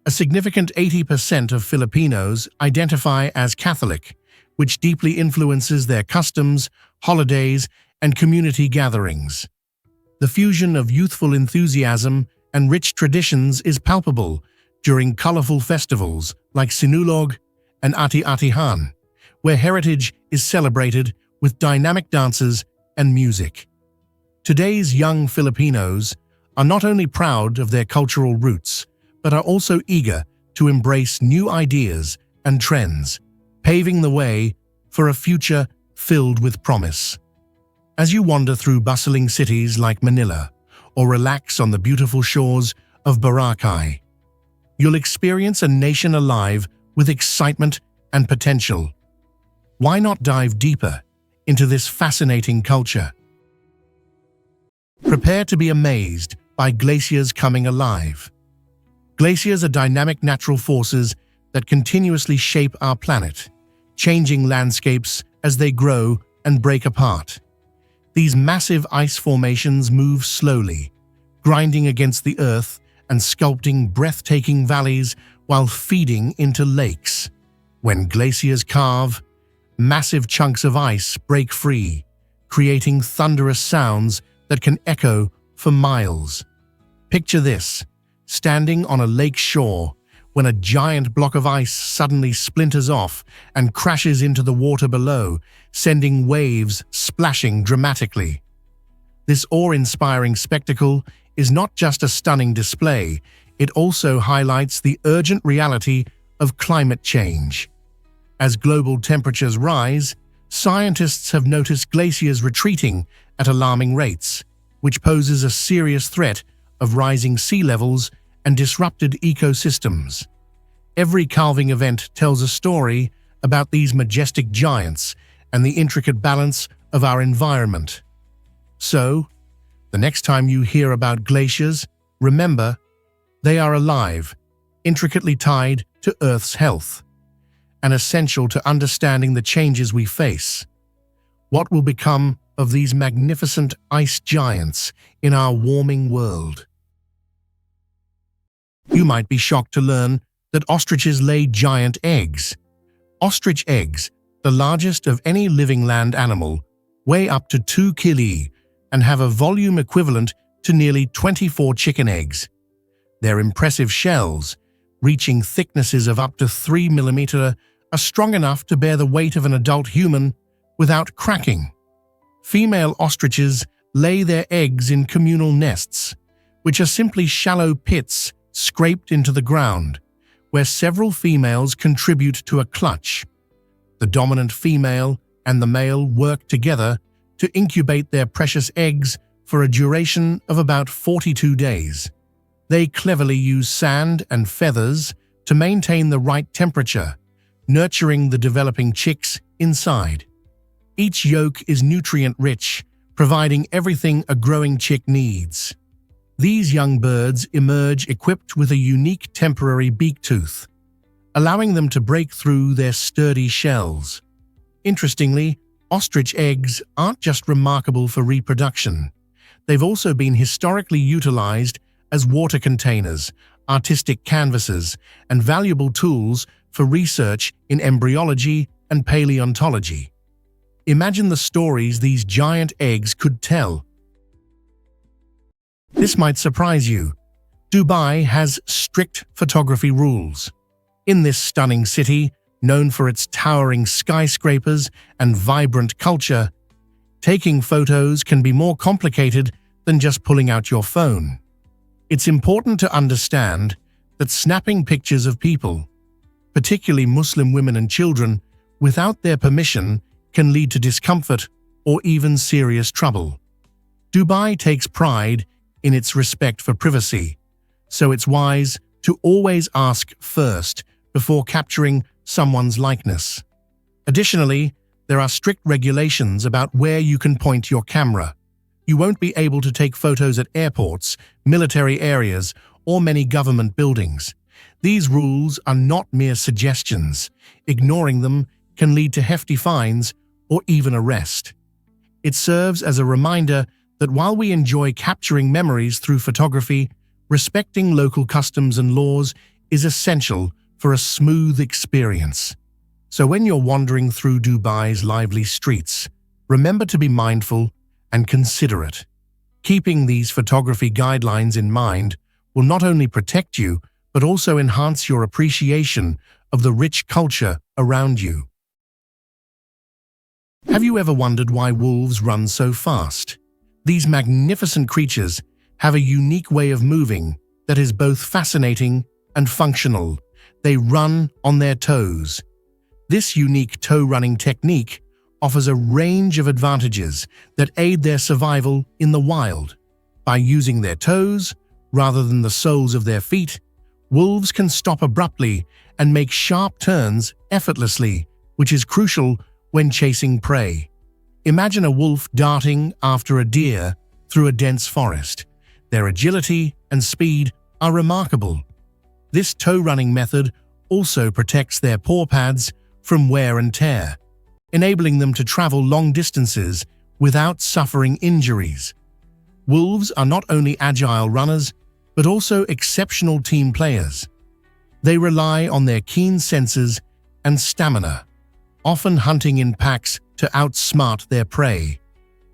[SPEAKER 1] A significant 80% of Filipinos identify as Catholic, which deeply influences their customs, holidays, and community gatherings. The fusion of youthful enthusiasm and rich traditions is palpable during colorful festivals like Sinulog and Ati-Atihan, where heritage is celebrated with dynamic dances and music. Today's young Filipinos are not only proud of their cultural roots, but are also eager to embrace new ideas and trends, paving the way for a future filled with promise. As you wander through bustling cities like Manila or relax on the beautiful shores of Boracay, you'll experience a nation alive with excitement and potential. Why not dive deeper into this fascinating culture? Prepare to be amazed by glaciers coming alive. Glaciers are dynamic natural forces that continuously shape our planet, changing landscapes as they grow and break apart. These massive ice formations move slowly, grinding against the earth and sculpting breathtaking valleys while feeding into lakes. When glaciers calve, massive chunks of ice break free, creating thunderous sounds that can echo for miles. Picture this, standing on a lake shore when a giant block of ice suddenly splinters off and crashes into the water below, sending waves splashing dramatically. This awe-inspiring spectacle is not just a stunning display, it also highlights the urgent reality of climate change. As global temperatures rise, scientists have noticed glaciers retreating at alarming rates, which poses a serious threat of rising sea levels and disrupted ecosystems. Every calving event tells a story about these majestic giants and the intricate balance of our environment. So, the next time you hear about glaciers, remember, they are alive, intricately tied to Earth's health, and essential to understanding the changes we face. What will become of these magnificent ice giants in our warming world? You might be shocked to learn that ostriches lay giant eggs. Ostrich eggs, the largest of any living land animal, weigh up to 2 kg and have a volume equivalent to nearly 24 chicken eggs. Their impressive shells, reaching thicknesses of up to 3 mm, are strong enough to bear the weight of an adult human without cracking. Female ostriches lay their eggs in communal nests, which are simply shallow pits scraped into the ground, where several females contribute to a clutch. The dominant female and the male work together to incubate their precious eggs for a duration of about 42 days. They cleverly use sand and feathers to maintain the right temperature, nurturing the developing chicks inside. Each yolk is nutrient-rich, providing everything a growing chick needs. These young birds emerge equipped with a unique temporary beak tooth, allowing them to break through their sturdy shells. Interestingly, ostrich eggs aren't just remarkable for reproduction. They've also been historically utilized as water containers, artistic canvases, and valuable tools for research in embryology and paleontology. Imagine the stories these giant eggs could tell. This might surprise you. Dubai has strict photography rules. In this stunning city, known for its towering skyscrapers and vibrant culture, taking photos can be more complicated than just pulling out your phone. It's important to understand that snapping pictures of people, particularly Muslim women and children, without their permission can lead to discomfort or even serious trouble. Dubai takes pride in its respect for privacy, so it's wise to always ask first before capturing someone's likeness. Additionally, there are strict regulations about where you can point your camera. You won't be able to take photos at airports, military areas, or many government buildings. These rules are not mere suggestions. Ignoring them can lead to hefty fines or even arrest. It serves as a reminder that while we enjoy capturing memories through photography, respecting local customs and laws is essential for a smooth experience. So when you're wandering through Dubai's lively streets, remember to be mindful and considerate. Keeping these photography guidelines in mind will not only protect you, but also enhance your appreciation of the rich culture around you. Have you ever wondered why wolves run so fast? These magnificent creatures have a unique way of moving that is both fascinating and functional. They run on their toes. This unique toe-running technique offers a range of advantages that aid their survival in the wild. By using their toes, rather than the soles of their feet, wolves can stop abruptly and make sharp turns effortlessly, which is crucial when chasing prey. Imagine a wolf darting after a deer through a dense forest. Their agility and speed are remarkable. This toe-running method also protects their paw pads from wear and tear, enabling them to travel long distances without suffering injuries. Wolves are not only agile runners, but also exceptional team players. They rely on their keen senses and stamina, often hunting in packs to outsmart their prey.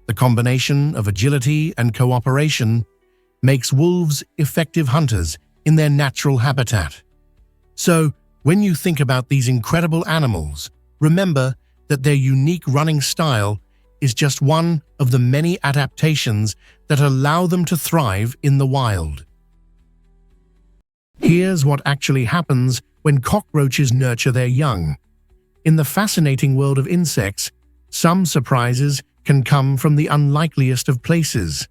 [SPEAKER 1] The combination of agility and cooperation makes wolves effective hunters in their natural habitat. So, when you think about these incredible animals, remember that their unique running style is just one of the many adaptations that allow them to thrive in the wild. Here's what actually happens when cockroaches nurture their young. In the fascinating world of insects, some surprises can come from the unlikeliest of places.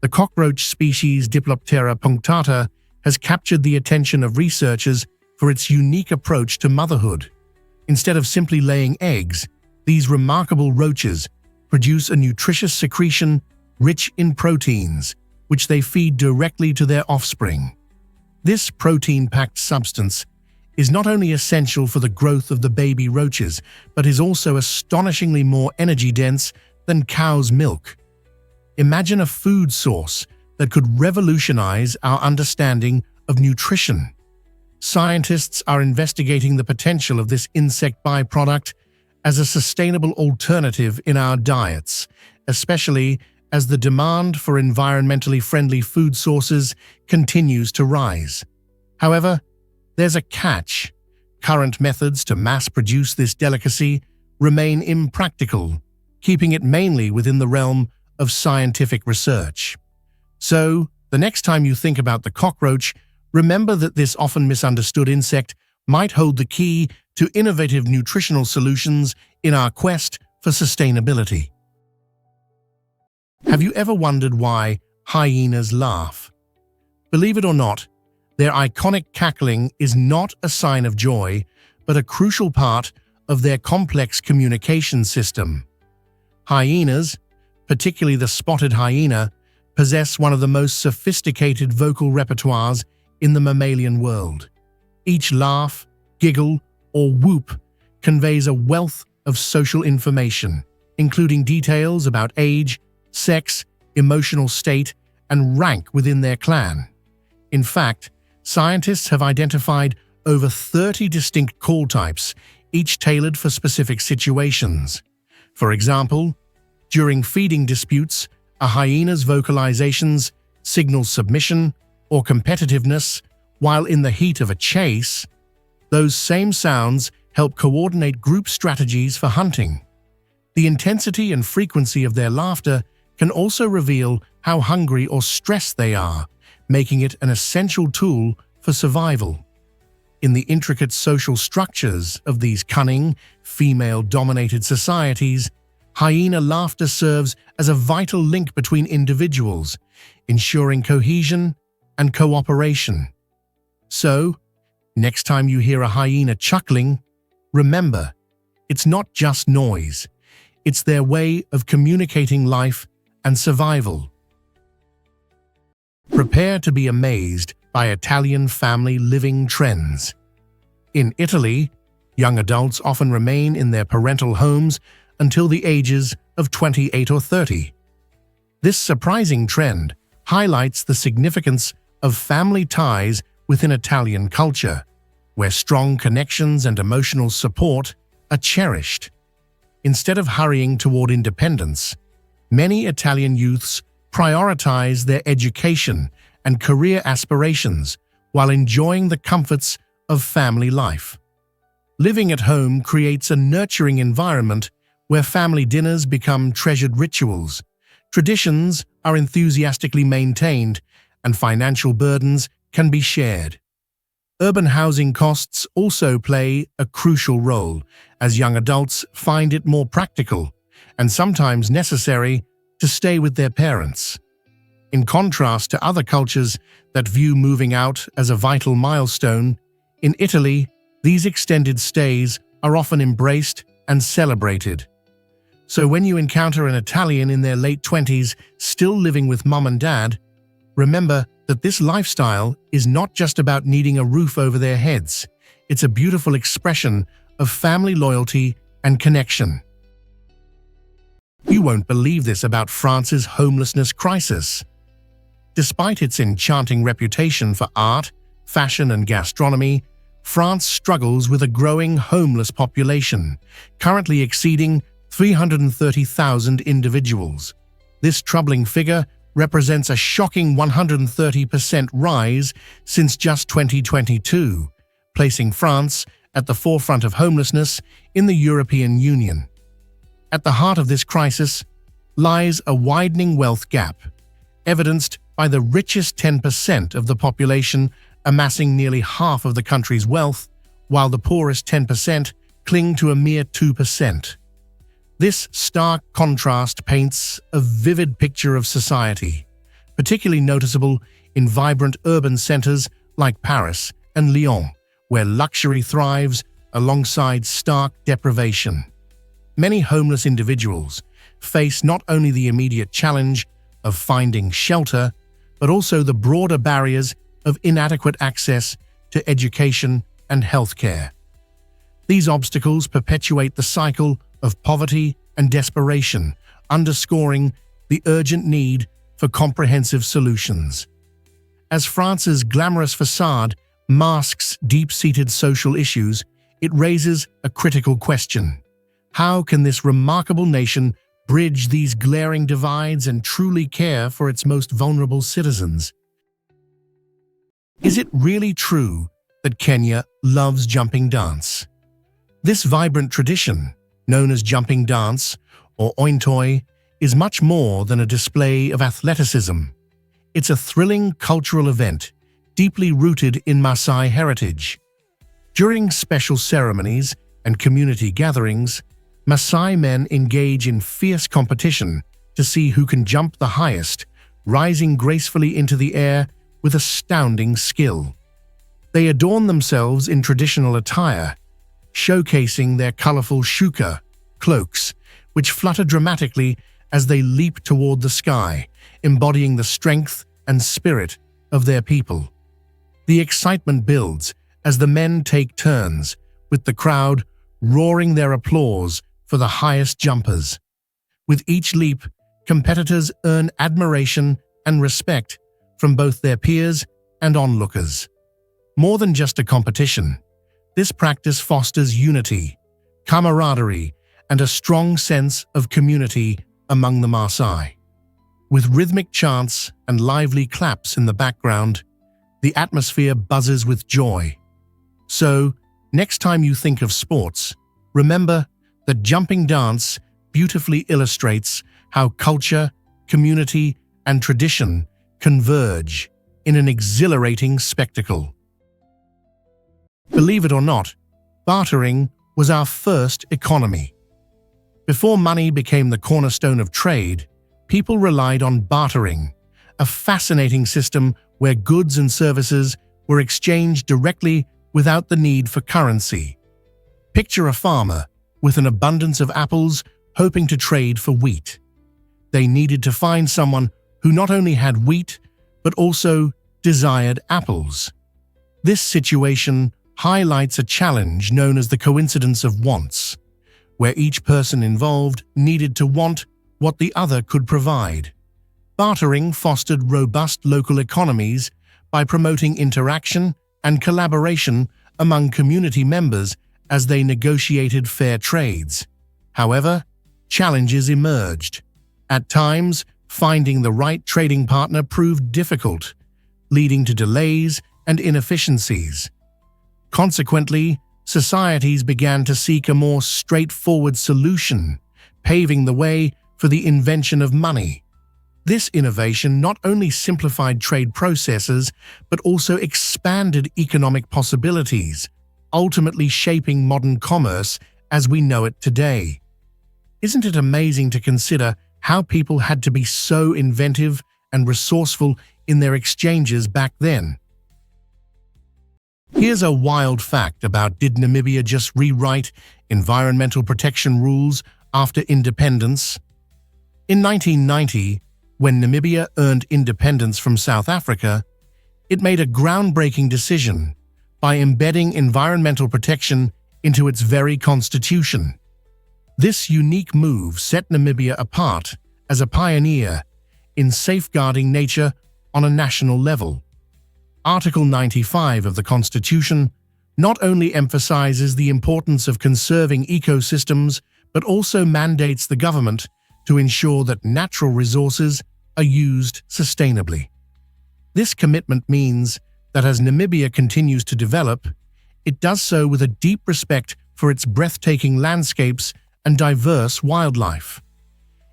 [SPEAKER 1] The cockroach species Diploptera punctata has captured the attention of researchers for its unique approach to motherhood. Instead of simply laying eggs, these remarkable roaches produce a nutritious secretion rich in proteins, which they feed directly to their offspring. This protein-packed substance is not only essential for the growth of the baby roaches, but is also astonishingly more energy-dense than cow's milk. Imagine a food source that could revolutionize our understanding of nutrition. Scientists are investigating the potential of this insect byproduct as a sustainable alternative in our diets, especially as the demand for environmentally friendly food sources continues to rise. However, there's a catch. Current methods to mass-produce this delicacy remain impractical, keeping it mainly within the realm of scientific research. So, the next time you think about the cockroach, remember that this often misunderstood insect might hold the key to innovative nutritional solutions in our quest for sustainability. Have you ever wondered why hyenas laugh? Believe it or not, their iconic cackling is not a sign of joy, but a crucial part of their complex communication system. Hyenas, particularly the spotted hyena, possess one of the most sophisticated vocal repertoires in the mammalian world. Each laugh, giggle, or whoop conveys a wealth of social information, including details about age, sex, emotional state, and rank within their clan. In fact, scientists have identified over 30 distinct call types, each tailored for specific situations. For example, during feeding disputes, a hyena's vocalizations signal submission or competitiveness, while in the heat of a chase, those same sounds help coordinate group strategies for hunting. The intensity and frequency of their laughter can also reveal how hungry or stressed they are, making it an essential tool for survival. In the intricate social structures of these cunning, female-dominated societies, hyena laughter serves as a vital link between individuals, ensuring cohesion and cooperation. So, next time you hear a hyena chuckling, remember, it's not just noise. It's their way of communicating life and survival. Prepare to be amazed by Italian family living trends. In Italy, young adults often remain in their parental homes until the ages of 28 or 30. This surprising trend highlights the significance of family ties within Italian culture, where strong connections and emotional support are cherished. Instead of hurrying toward independence, many Italian youths prioritize their education and career aspirations while enjoying the comforts of family life. Living at home creates a nurturing environment where family dinners become treasured rituals, traditions are enthusiastically maintained, and financial burdens can be shared. Urban housing costs also play a crucial role, as young adults find it more practical and sometimes necessary to stay with their parents. In contrast to other cultures that view moving out as a vital milestone, in Italy, these extended stays are often embraced and celebrated. So when you encounter an Italian in their late 20s still living with mom and dad, remember that this lifestyle is not just about needing a roof over their heads. It's a beautiful expression of family loyalty and connection. You won't believe this about France's homelessness crisis. Despite its enchanting reputation for art, fashion, and gastronomy, France struggles with a growing homeless population, currently exceeding 330,000 individuals. This troubling figure represents a shocking 130% rise since just 2022, placing France at the forefront of homelessness in the European Union. At the heart of this crisis lies a widening wealth gap, evidenced by the richest 10% of the population amassing nearly half of the country's wealth, while the poorest 10% cling to a mere 2%. This stark contrast paints a vivid picture of society, particularly noticeable in vibrant urban centers like Paris and Lyon, where luxury thrives alongside stark deprivation. Many homeless individuals face not only the immediate challenge of finding shelter, but also the broader barriers of inadequate access to education and healthcare. These obstacles perpetuate the cycle of poverty and desperation, underscoring the urgent need for comprehensive solutions. As France's glamorous facade masks deep-seated social issues, it raises a critical question. How can this remarkable nation bridge these glaring divides and truly care for its most vulnerable citizens? Is it really true that Kenya loves jumping dance? This vibrant tradition, known as jumping dance or ointoi, is much more than a display of athleticism. It's a thrilling cultural event deeply rooted in Maasai heritage. During special ceremonies and community gatherings, Maasai men engage in fierce competition to see who can jump the highest, rising gracefully into the air with astounding skill. They adorn themselves in traditional attire, showcasing their colorful shuka, cloaks, which flutter dramatically as they leap toward the sky, embodying the strength and spirit of their people. The excitement builds as the men take turns, with the crowd roaring their applause for the highest jumpers. With each leap, competitors earn admiration and respect from both their peers and onlookers. More than just a competition, this practice fosters unity, camaraderie, and a strong sense of community among the Maasai. With rhythmic chants and lively claps in the background, the atmosphere buzzes with joy. So, next time you think of sports, remember that jumping dance beautifully illustrates how culture, community, and tradition converge in an exhilarating spectacle. Believe it or not, bartering was our first economy. Before money became the cornerstone of trade, people relied on bartering, a fascinating system where goods and services were exchanged directly without the need for currency. Picture a farmer with an abundance of apples hoping to trade for wheat. They needed to find someone who not only had wheat, but also desired apples. This situation highlights a challenge known as the coincidence of wants, where each person involved needed to want what the other could provide. Bartering fostered robust local economies by promoting interaction and collaboration among community members as they negotiated fair trades. However, challenges emerged. At times, finding the right trading partner proved difficult, leading to delays and inefficiencies. Consequently, societies began to seek a more straightforward solution, paving the way for the invention of money. This innovation not only simplified trade processes, but also expanded economic possibilities, ultimately shaping modern commerce as we know it today. Isn't it amazing to consider how people had to be so inventive and resourceful in their exchanges back then? Here's a wild fact about did Namibia just rewrite environmental protection rules after independence? In 1990, when Namibia earned independence from South Africa, it made a groundbreaking decision by embedding environmental protection into its very constitution. This unique move set Namibia apart as a pioneer in safeguarding nature on a national level. Article 95 of the Constitution not only emphasizes the importance of conserving ecosystems, but also mandates the government to ensure that natural resources are used sustainably. This commitment means that as Namibia continues to develop, it does so with a deep respect for its breathtaking landscapes and diverse wildlife.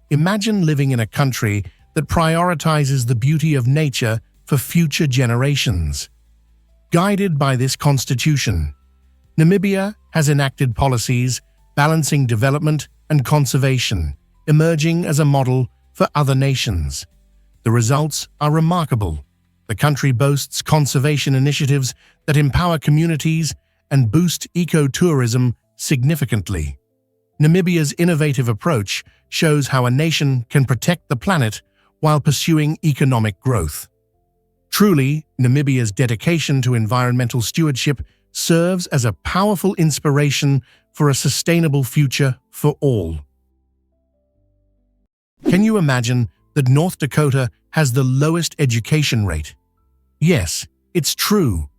[SPEAKER 1] Imagine living in a country that prioritizes the beauty of nature for future generations. Guided by this constitution, Namibia has enacted policies balancing development and conservation, emerging as a model for other nations. The results are remarkable. The country boasts conservation initiatives that empower communities and boost ecotourism significantly. Namibia's innovative approach shows how a nation can protect the planet while pursuing economic growth. Truly, Namibia's dedication to environmental stewardship serves as a powerful inspiration for a sustainable future for all. Can you imagine that North Dakota has the lowest education rate? Yes, it's true.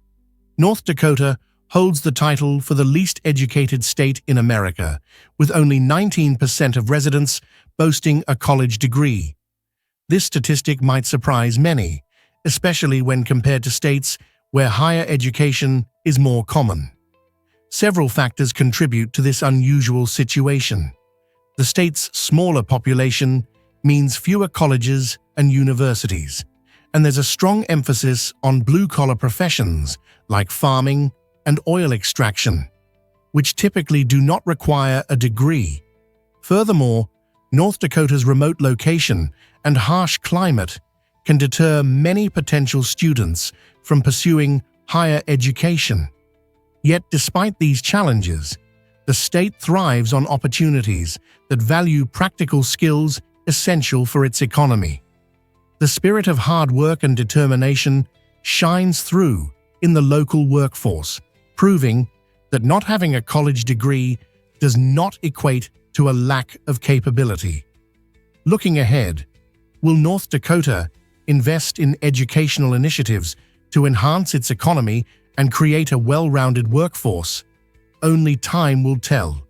[SPEAKER 1] North Dakota holds the title for the least educated state in America, with only 19% of residents boasting a college degree. This statistic might surprise many, especially when compared to states where higher education is more common. Several factors contribute to this unusual situation. The state's smaller population means fewer colleges and universities, and there's a strong emphasis on blue-collar professions like farming and oil extraction, which typically do not require a degree. Furthermore, North Dakota's remote location and harsh climate can deter many potential students from pursuing higher education. Yet, despite these challenges, the state thrives on opportunities that value practical skills essential for its economy. The spirit of hard work and determination shines through in the local workforce, proving that not having a college degree does not equate to a lack of capability. Looking ahead, will North Dakota invest in educational initiatives to enhance its economy and create a well-rounded workforce? Only time will tell.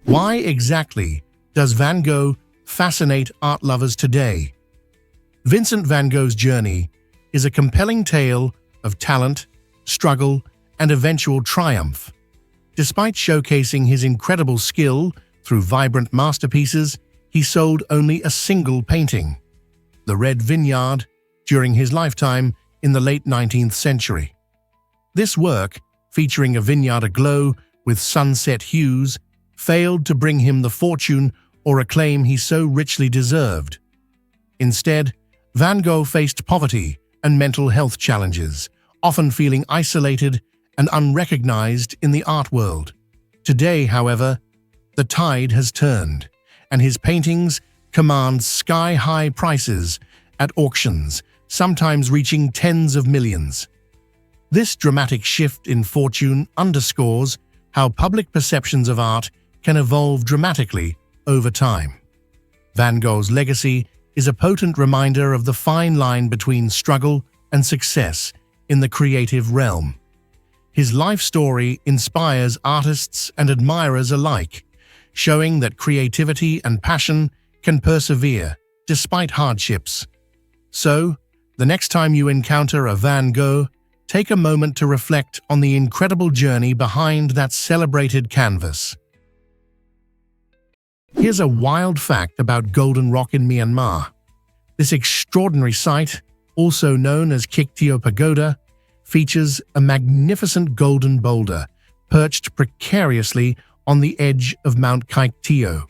[SPEAKER 1] Why exactly does Van Gogh fascinate art lovers today? Vincent van Gogh's journey is a compelling tale of talent, struggle, and eventual triumph. Despite showcasing his incredible skill through vibrant masterpieces, he sold only a single painting, The Red Vineyard, during his lifetime in the late 19th century. This work, featuring a vineyard aglow with sunset hues, failed to bring him the fortune or acclaim he so richly deserved. Instead, Van Gogh faced poverty and mental health challenges, often feeling isolated and unrecognized in the art world. Today, however, the tide has turned, and his paintings command sky-high prices at auctions, sometimes reaching tens of millions. This dramatic shift in fortune underscores how public perceptions of art can evolve dramatically over time. Van Gogh's legacy is a potent reminder of the fine line between struggle and success in the creative realm. His life story inspires artists and admirers alike, showing that creativity and passion can persevere despite hardships. So, the next time you encounter a Van Gogh, take a moment to reflect on the incredible journey behind that celebrated canvas. Here's a wild fact about Golden Rock in Myanmar. This extraordinary site, also known as Kiktio Pagoda, features a magnificent golden boulder perched precariously on the edge of Mount Kiktio.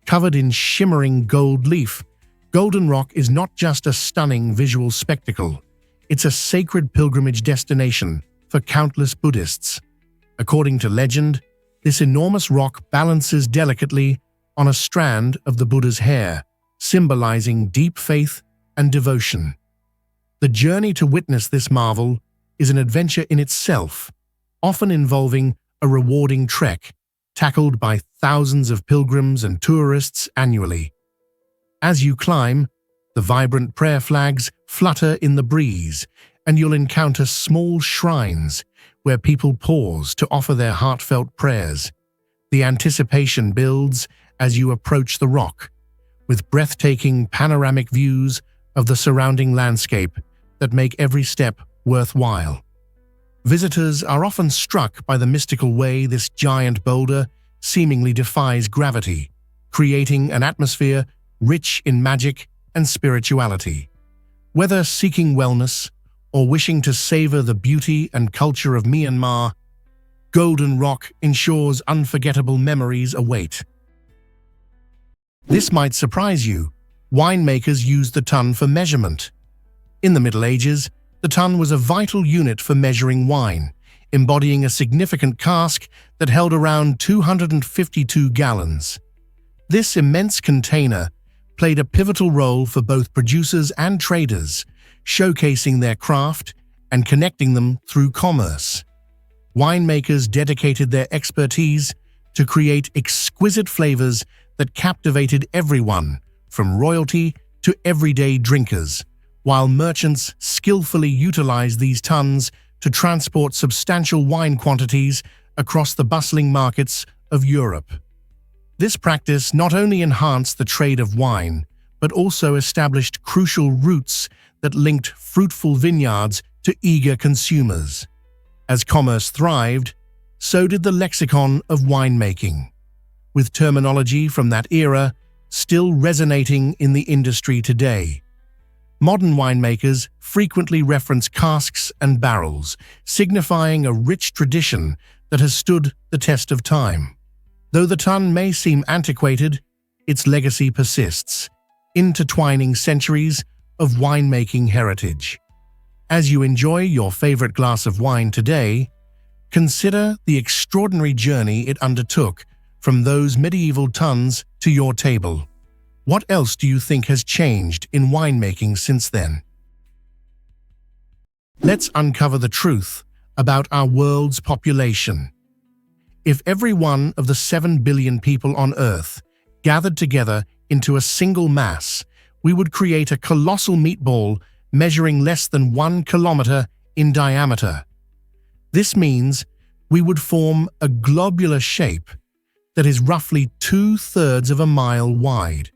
[SPEAKER 1] Covered in shimmering gold leaf, Golden Rock is not just a stunning visual spectacle, it's a sacred pilgrimage destination for countless Buddhists. According to legend, this enormous rock balances delicately on a strand of the Buddha's hair, symbolizing deep faith and devotion. The journey to witness this marvel is an adventure in itself, often involving a rewarding trek tackled by thousands of pilgrims and tourists annually. As you climb, the vibrant prayer flags flutter in the breeze, and you'll encounter small shrines where people pause to offer their heartfelt prayers. The anticipation builds as you approach the rock, with breathtaking panoramic views of the surrounding landscape that make every step worthwhile. Visitors are often struck by the mystical way this giant boulder seemingly defies gravity, creating an atmosphere rich in magic and spirituality. Whether seeking wellness or wishing to savor the beauty and culture of Myanmar, Golden Rock ensures unforgettable memories await. This might surprise you. Winemakers used the ton for measurement. In the Middle Ages, the ton was a vital unit for measuring wine, embodying a significant cask that held around 252 gallons. This immense container played a pivotal role for both producers and traders, showcasing their craft and connecting them through commerce. Winemakers dedicated their expertise to create exquisite flavors that captivated everyone, from royalty to everyday drinkers, while merchants skillfully utilized these tons to transport substantial wine quantities across the bustling markets of Europe. This practice not only enhanced the trade of wine, but also established crucial routes that linked fruitful vineyards to eager consumers. As commerce thrived, so did the lexicon of winemaking, with terminology from that era still resonating in the industry today. Modern winemakers frequently reference casks and barrels, signifying a rich tradition that has stood the test of time. Though the ton may seem antiquated, its legacy persists, intertwining centuries of winemaking heritage. As you enjoy your favorite glass of wine today, consider the extraordinary journey it undertook from those medieval tons to your table. What else do you think has changed in winemaking since then? Let's uncover the truth about our world's population. If every one of the 7 billion people on Earth gathered together into a single mass, we would create a colossal meatball measuring less than 1 kilometer in diameter. This means we would form a globular shape that is roughly 2/3 of a mile wide.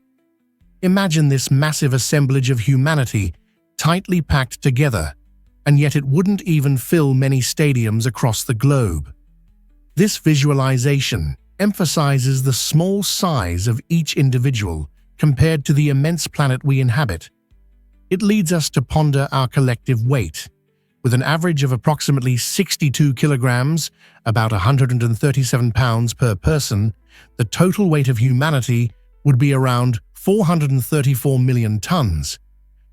[SPEAKER 1] Imagine this massive assemblage of humanity tightly packed together, and yet it wouldn't even fill many stadiums across the globe. This visualization emphasizes the small size of each individual compared to the immense planet we inhabit. It leads us to ponder our collective weight. With an average of approximately 62 kilograms, about 137 pounds per person, the total weight of humanity would be around 434 million tons.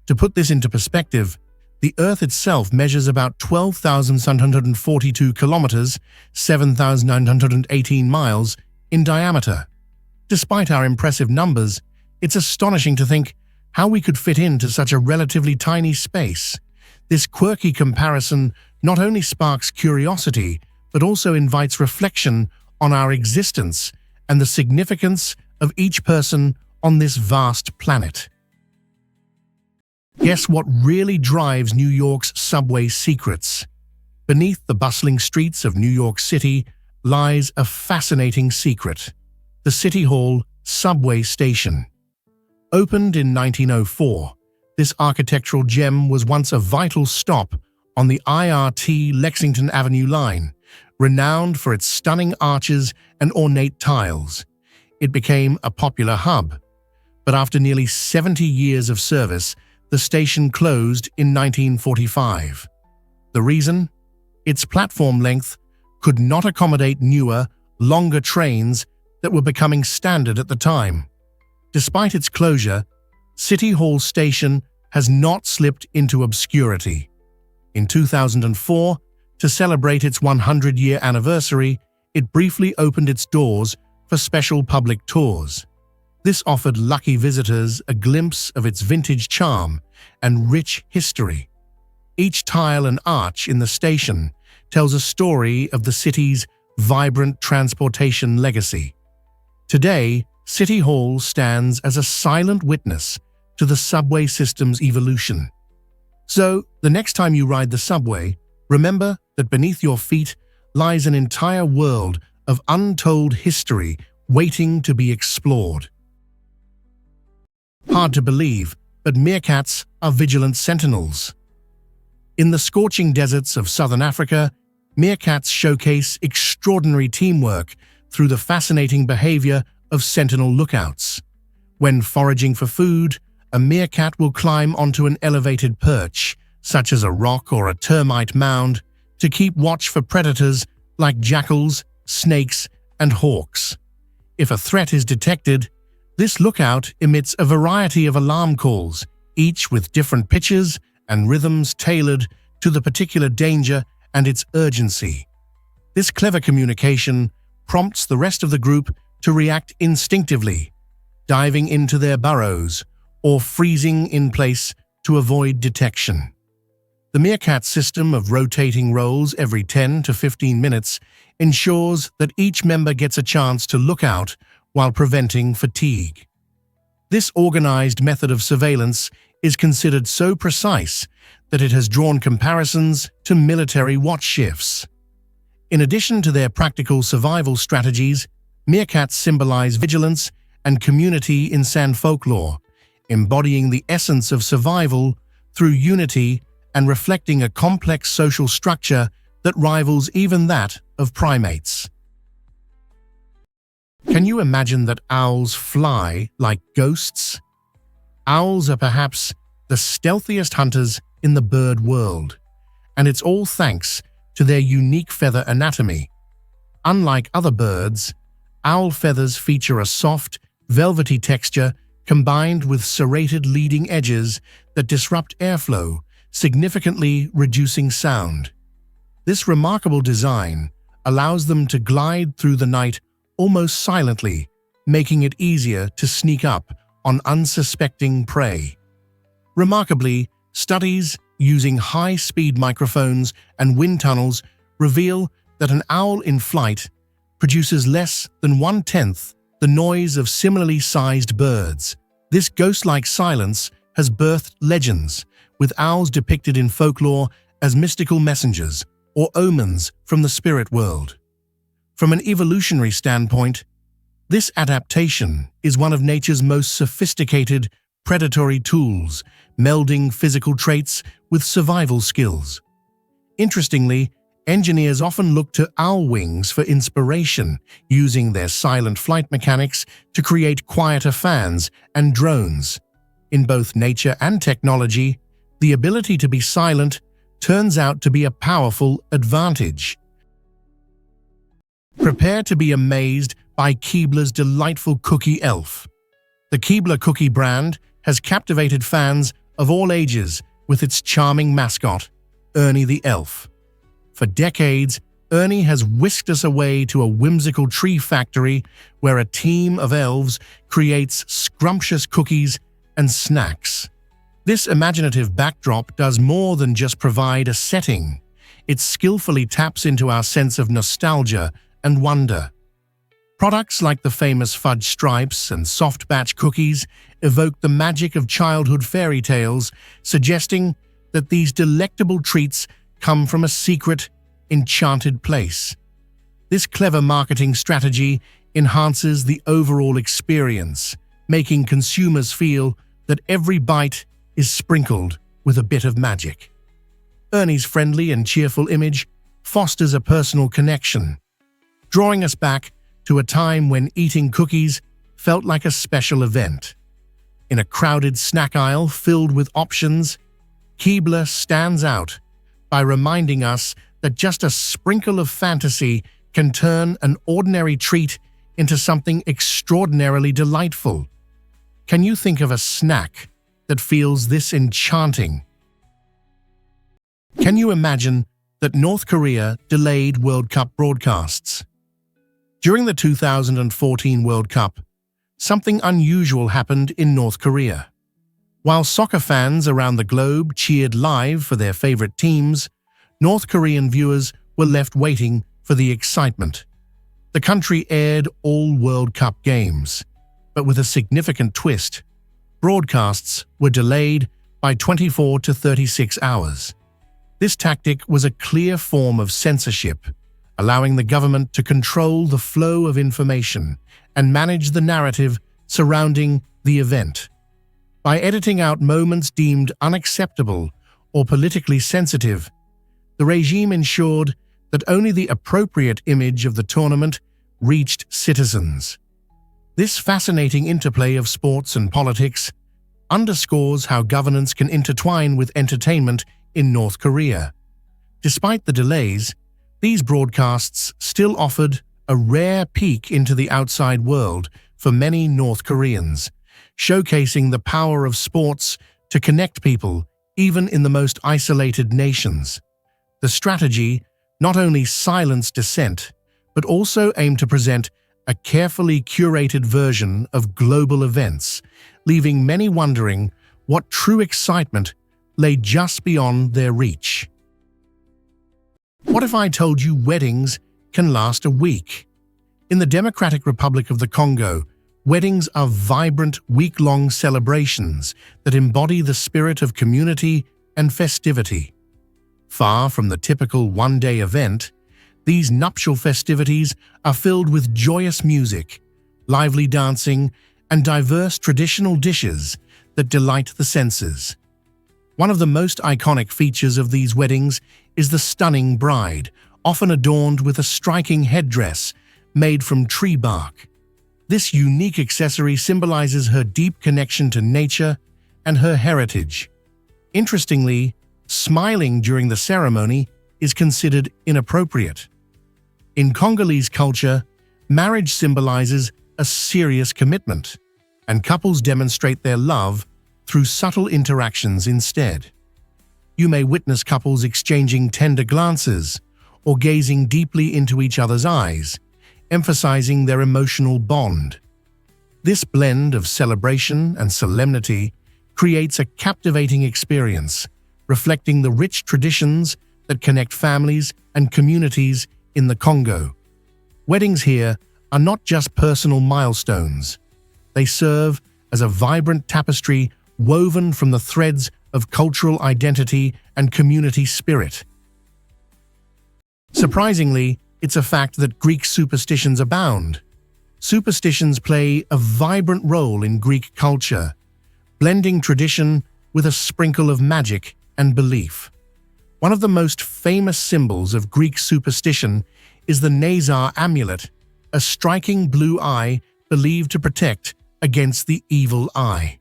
[SPEAKER 1] To put this into perspective, the Earth itself measures about 12,742 kilometers, 7,918 miles, in diameter. Despite our impressive numbers, it's astonishing to think how we could fit into such a relatively tiny space. This quirky comparison not only sparks curiosity, but also invites reflection on our existence and the significance of each person on this vast planet. Guess what really drives New York's subway secrets? Beneath the bustling streets of New York City lies a fascinating secret: the City Hall subway station. Opened in 1904, this architectural gem was once a vital stop on the IRT Lexington Avenue line, renowned for its stunning arches and ornate tiles. It became a popular hub, but after nearly 70 years of service, the station closed in 1945. The reason? Its platform length could not accommodate newer, longer trains that were becoming standard at the time. Despite its closure, City Hall Station has not slipped into obscurity. In 2004, to celebrate its 100-year anniversary, it briefly opened its doors for special public tours. This offered lucky visitors a glimpse of its vintage charm and rich history. Each tile and arch in the station tells a story of the city's vibrant transportation legacy. Today, City Hall stands as a silent witness to the subway system's evolution. So, the next time you ride the subway, remember that beneath your feet lies an entire world of untold history waiting to be explored. Hard to believe, but meerkats are vigilant sentinels. In the scorching deserts of southern Africa, meerkats showcase extraordinary teamwork through the fascinating behavior of sentinel lookouts. When foraging for food, a meerkat will climb onto an elevated perch, such as a rock or a termite mound, to keep watch for predators like jackals, snakes, and hawks. If a threat is detected, this lookout emits a variety of alarm calls, each with different pitches and rhythms tailored to the particular danger and its urgency. This clever communication prompts the rest of the group to react instinctively, diving into their burrows or freezing in place to avoid detection. The meerkat system of rotating roles every 10 to 15 minutes ensures that each member gets a chance to look out while preventing fatigue. This organized method of surveillance is considered so precise that it has drawn comparisons to military watch shifts. In addition to their practical survival strategies, meerkats symbolize vigilance and community in San folklore, embodying the essence of survival through unity and reflecting a complex social structure that rivals even that of primates. Can you imagine that owls fly like ghosts? Owls are perhaps the stealthiest hunters in the bird world, and it's all thanks to their unique feather anatomy. Unlike other birds, owl feathers feature a soft, velvety texture combined with serrated leading edges that disrupt airflow, significantly reducing sound. This remarkable design allows them to glide through the night almost silently, making it easier to sneak up on unsuspecting prey. Remarkably, studies using high-speed microphones and wind tunnels reveal that an owl in flight produces less than 1/10 the noise of similarly sized birds. This ghost-like silence has birthed legends, with owls depicted in folklore as mystical messengers or omens from the spirit world. From an evolutionary standpoint, this adaptation is one of nature's most sophisticated predatory tools, melding physical traits with survival skills. Interestingly, engineers often look to owl wings for inspiration, using their silent flight mechanics to create quieter fans and drones. In both nature and technology, the ability to be silent turns out to be a powerful advantage. Prepare to be amazed by Keebler's delightful cookie elf. The Keebler cookie brand has captivated fans of all ages with its charming mascot, Ernie the elf. For decades, Ernie has whisked us away to a whimsical tree factory where a team of elves creates scrumptious cookies and snacks. This imaginative backdrop does more than just provide a setting. It skillfully taps into our sense of nostalgia and wonder. Products like the famous fudge stripes and soft batch cookies evoke the magic of childhood fairy tales, suggesting that these delectable treats come from a secret, enchanted place. This clever marketing strategy enhances the overall experience, making consumers feel that every bite is sprinkled with a bit of magic. Ernie's friendly and cheerful image fosters a personal connection, drawing us back to a time when eating cookies felt like a special event. In a crowded snack aisle filled with options, Keebler stands out by reminding us that just a sprinkle of fantasy can turn an ordinary treat into something extraordinarily delightful. Can you think of a snack that feels this enchanting? Can you imagine that North Korea delayed World Cup broadcasts? During the 2014 World Cup, something unusual happened in North Korea. While soccer fans around the globe cheered live for their favorite teams, North Korean viewers were left waiting for the excitement. The country aired all World Cup games, but with a significant twist. Broadcasts were delayed by 24 to 36 hours. This tactic was a clear form of censorship, allowing the government to control the flow of information and manage the narrative surrounding the event. By editing out moments deemed unacceptable or politically sensitive, the regime ensured that only the appropriate image of the tournament reached citizens. This fascinating interplay of sports and politics underscores how governance can intertwine with entertainment in North Korea. Despite the delays, these broadcasts still offered a rare peek into the outside world for many North Koreans, showcasing the power of sports to connect people even in the most isolated nations. The strategy not only silenced dissent, but also aimed to present a carefully curated version of global events, leaving many wondering what true excitement lay just beyond their reach. What if I told you weddings can last a week? In the Democratic Republic of the Congo, weddings are vibrant, week-long celebrations that embody the spirit of community and festivity. Far from the typical one-day event, these nuptial festivities are filled with joyous music, lively dancing, and diverse traditional dishes that delight the senses. One of the most iconic features of these weddings is the stunning bride, often adorned with a striking headdress made from tree bark. This unique accessory symbolizes her deep connection to nature and her heritage. Interestingly, smiling during the ceremony is considered inappropriate. In Congolese culture, marriage symbolizes a serious commitment, and couples demonstrate their love through subtle interactions instead. You may witness couples exchanging tender glances or gazing deeply into each other's eyes, emphasizing their emotional bond. This blend of celebration and solemnity creates a captivating experience, reflecting the rich traditions that connect families and communities in the Congo. Weddings here are not just personal milestones. They serve as a vibrant tapestry woven from the threads of cultural identity and community spirit. Surprisingly, it's a fact that Greek superstitions abound. Superstitions play a vibrant role in Greek culture, blending tradition with a sprinkle of magic and belief. One of the most famous symbols of Greek superstition is the Nazar amulet, a striking blue eye believed to protect against the evil eye.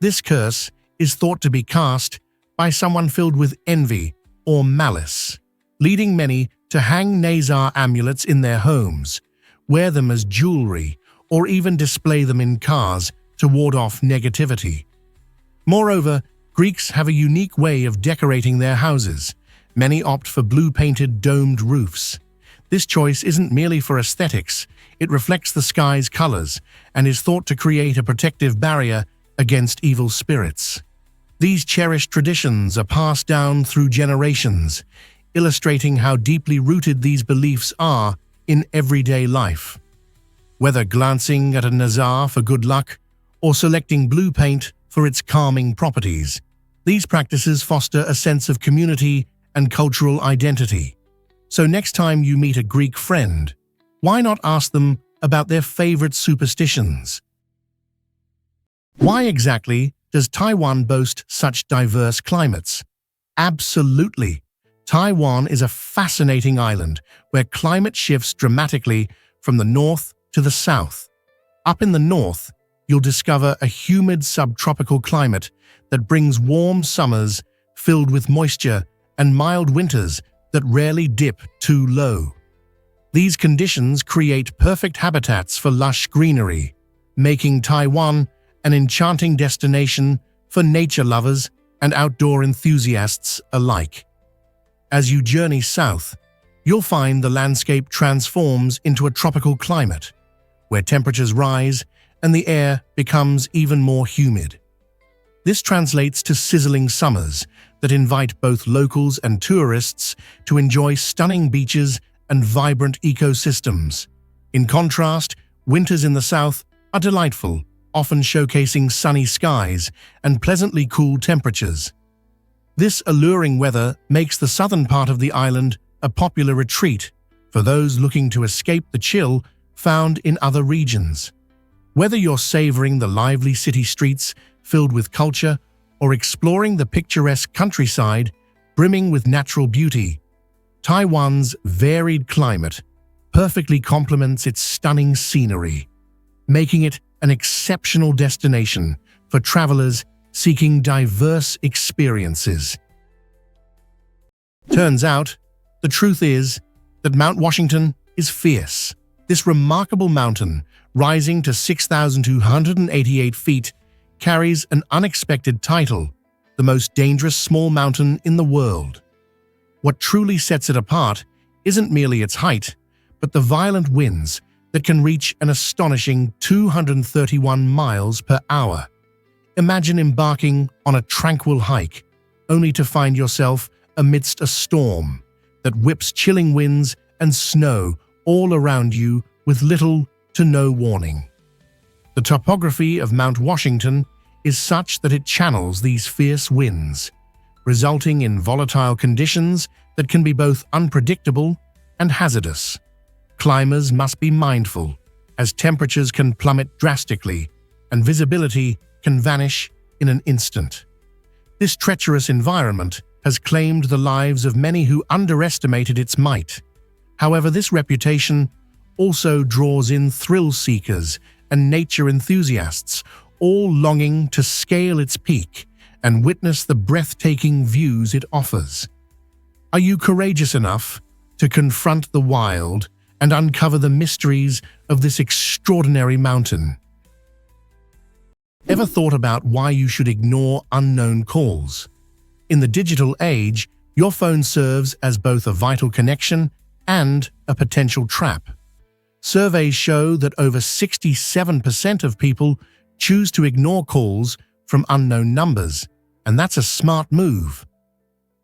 [SPEAKER 1] This curse is thought to be cast by someone filled with envy or malice, leading many to hang Nazar amulets in their homes, wear them as jewelry, or even display them in cars to ward off negativity. Moreover, Greeks have a unique way of decorating their houses. Many opt for blue-painted domed roofs. This choice isn't merely for aesthetics, it reflects the sky's colors and is thought to create a protective barrier against evil spirits. These cherished traditions are passed down through generations, illustrating how deeply rooted these beliefs are in everyday life. Whether glancing at a nazar for good luck or selecting blue paint for its calming properties, these practices foster a sense of community and cultural identity. So next time you meet a Greek friend, why not ask them about their favorite superstitions? Why exactly does Taiwan boast such diverse climates? Absolutely. Taiwan is a fascinating island where climate shifts dramatically from the north to the south. Up in the north, you'll discover a humid subtropical climate that brings warm summers filled with moisture and mild winters that rarely dip too low. These conditions create perfect habitats for lush greenery, making Taiwan an enchanting destination for nature lovers and outdoor enthusiasts alike. As you journey south, you'll find the landscape transforms into a tropical climate, where temperatures rise and the air becomes even more humid. This translates to sizzling summers that invite both locals and tourists to enjoy stunning beaches and vibrant ecosystems. In contrast, winters in the south are delightful, often showcasing sunny skies and pleasantly cool temperatures. This alluring weather makes the southern part of the island a popular retreat for those looking to escape the chill found in other regions. Whether you're savoring the lively city streets filled with culture or exploring the picturesque countryside brimming with natural beauty, Taiwan's varied climate perfectly complements its stunning scenery, making it an exceptional destination for travelers seeking diverse experiences. Turns out, the truth is that Mount Washington is fierce. This remarkable mountain, rising to 6,288 feet, carries an unexpected title, the most dangerous small mountain in the world. What truly sets it apart isn't merely its height, but the violent winds that can reach an astonishing 231 miles per hour. Imagine embarking on a tranquil hike, only to find yourself amidst a storm that whips chilling winds and snow all around you with little to no warning. The topography of Mount Washington is such that it channels these fierce winds, resulting in volatile conditions that can be both unpredictable and hazardous. Climbers must be mindful, as temperatures can plummet drastically and visibility can vanish in an instant. This treacherous environment has claimed the lives of many who underestimated its might. However, this reputation also draws in thrill seekers and nature enthusiasts, all longing to scale its peak and witness the breathtaking views it offers. Are you courageous enough to confront the wild and uncover the mysteries of this extraordinary mountain? Ever thought about why you should ignore unknown calls? In the digital age, your phone serves as both a vital connection and a potential trap. Surveys show that over 67% of people choose to ignore calls from unknown numbers, and that's a smart move.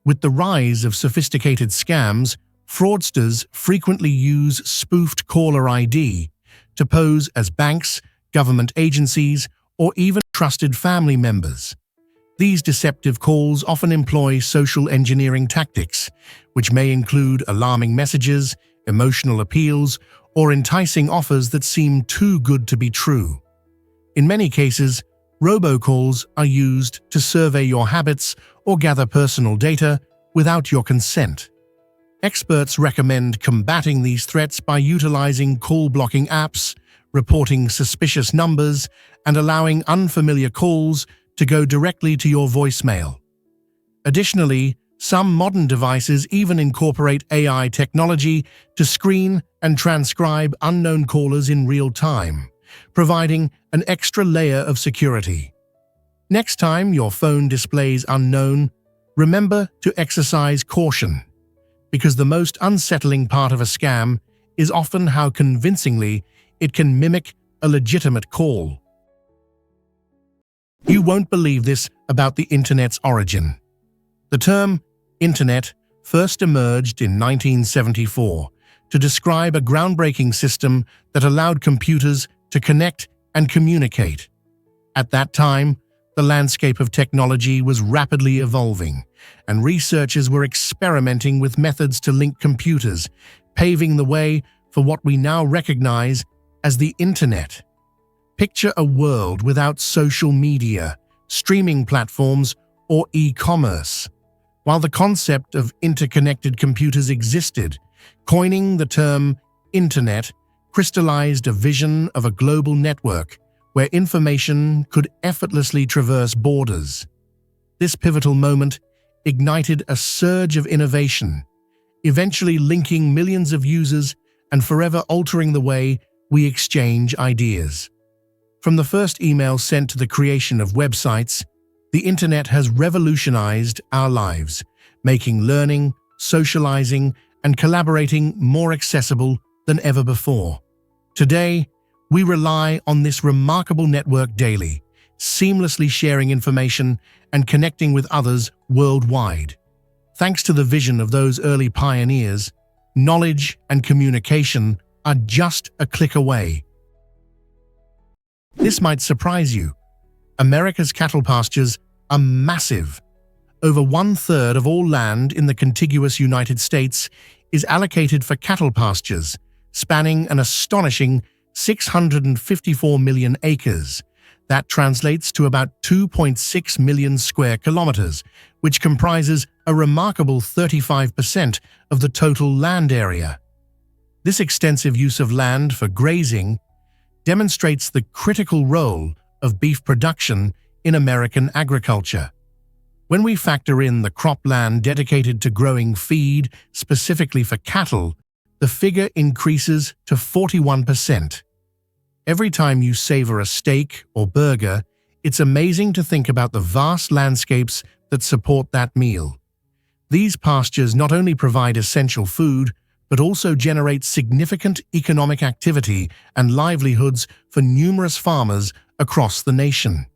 [SPEAKER 1] With the rise of sophisticated scams, fraudsters frequently use spoofed caller ID to pose as banks, government agencies, or even trusted family members. These deceptive calls often employ social engineering tactics, which may include alarming messages, emotional appeals, or enticing offers that seem too good to be true. In many cases, robocalls are used to survey your habits or gather personal data without your consent. Experts recommend combating these threats by utilizing call-blocking apps, reporting suspicious numbers, and allowing unfamiliar calls to go directly to your voicemail. Additionally, some modern devices even incorporate AI technology to screen and transcribe unknown callers in real time, providing an extra layer of security. Next time your phone displays unknown, remember to exercise caution, because the most unsettling part of a scam is often how convincingly it can mimic a legitimate call. You won't believe this about the Internet's origin. The term Internet first emerged in 1974 to describe a groundbreaking system that allowed computers to connect and communicate. At that time, the landscape of technology was rapidly evolving, and researchers were experimenting with methods to link computers, paving the way for what we now recognize as the Internet. Picture a world without social media, streaming platforms, or e-commerce. While the concept of interconnected computers existed, coining the term Internet crystallized a vision of a global network where information could effortlessly traverse borders. This pivotal moment ignited a surge of innovation, eventually linking millions of users and forever altering the way we exchange ideas. From the first email sent to the creation of websites, the Internet has revolutionized our lives, making learning, socializing, and collaborating more accessible than ever before. Today, we rely on this remarkable network daily, seamlessly sharing information and connecting with others worldwide. Thanks to the vision of those early pioneers, knowledge and communication are just a click away. This might surprise you. America's cattle pastures are massive. Over 1/3 of all land in the contiguous United States is allocated for cattle pastures, spanning an astonishing 654 million acres. That translates to about 2.6 million square kilometers, which comprises a remarkable 35% of the total land area. This extensive use of land for grazing demonstrates the critical role of beef production in American agriculture. When we factor in the cropland dedicated to growing feed specifically for cattle, the figure increases to 41%. Every time you savor a steak or burger, it's amazing to think about the vast landscapes that support that meal. These pastures not only provide essential food, but also generate significant economic activity and livelihoods for numerous farmers across the nation.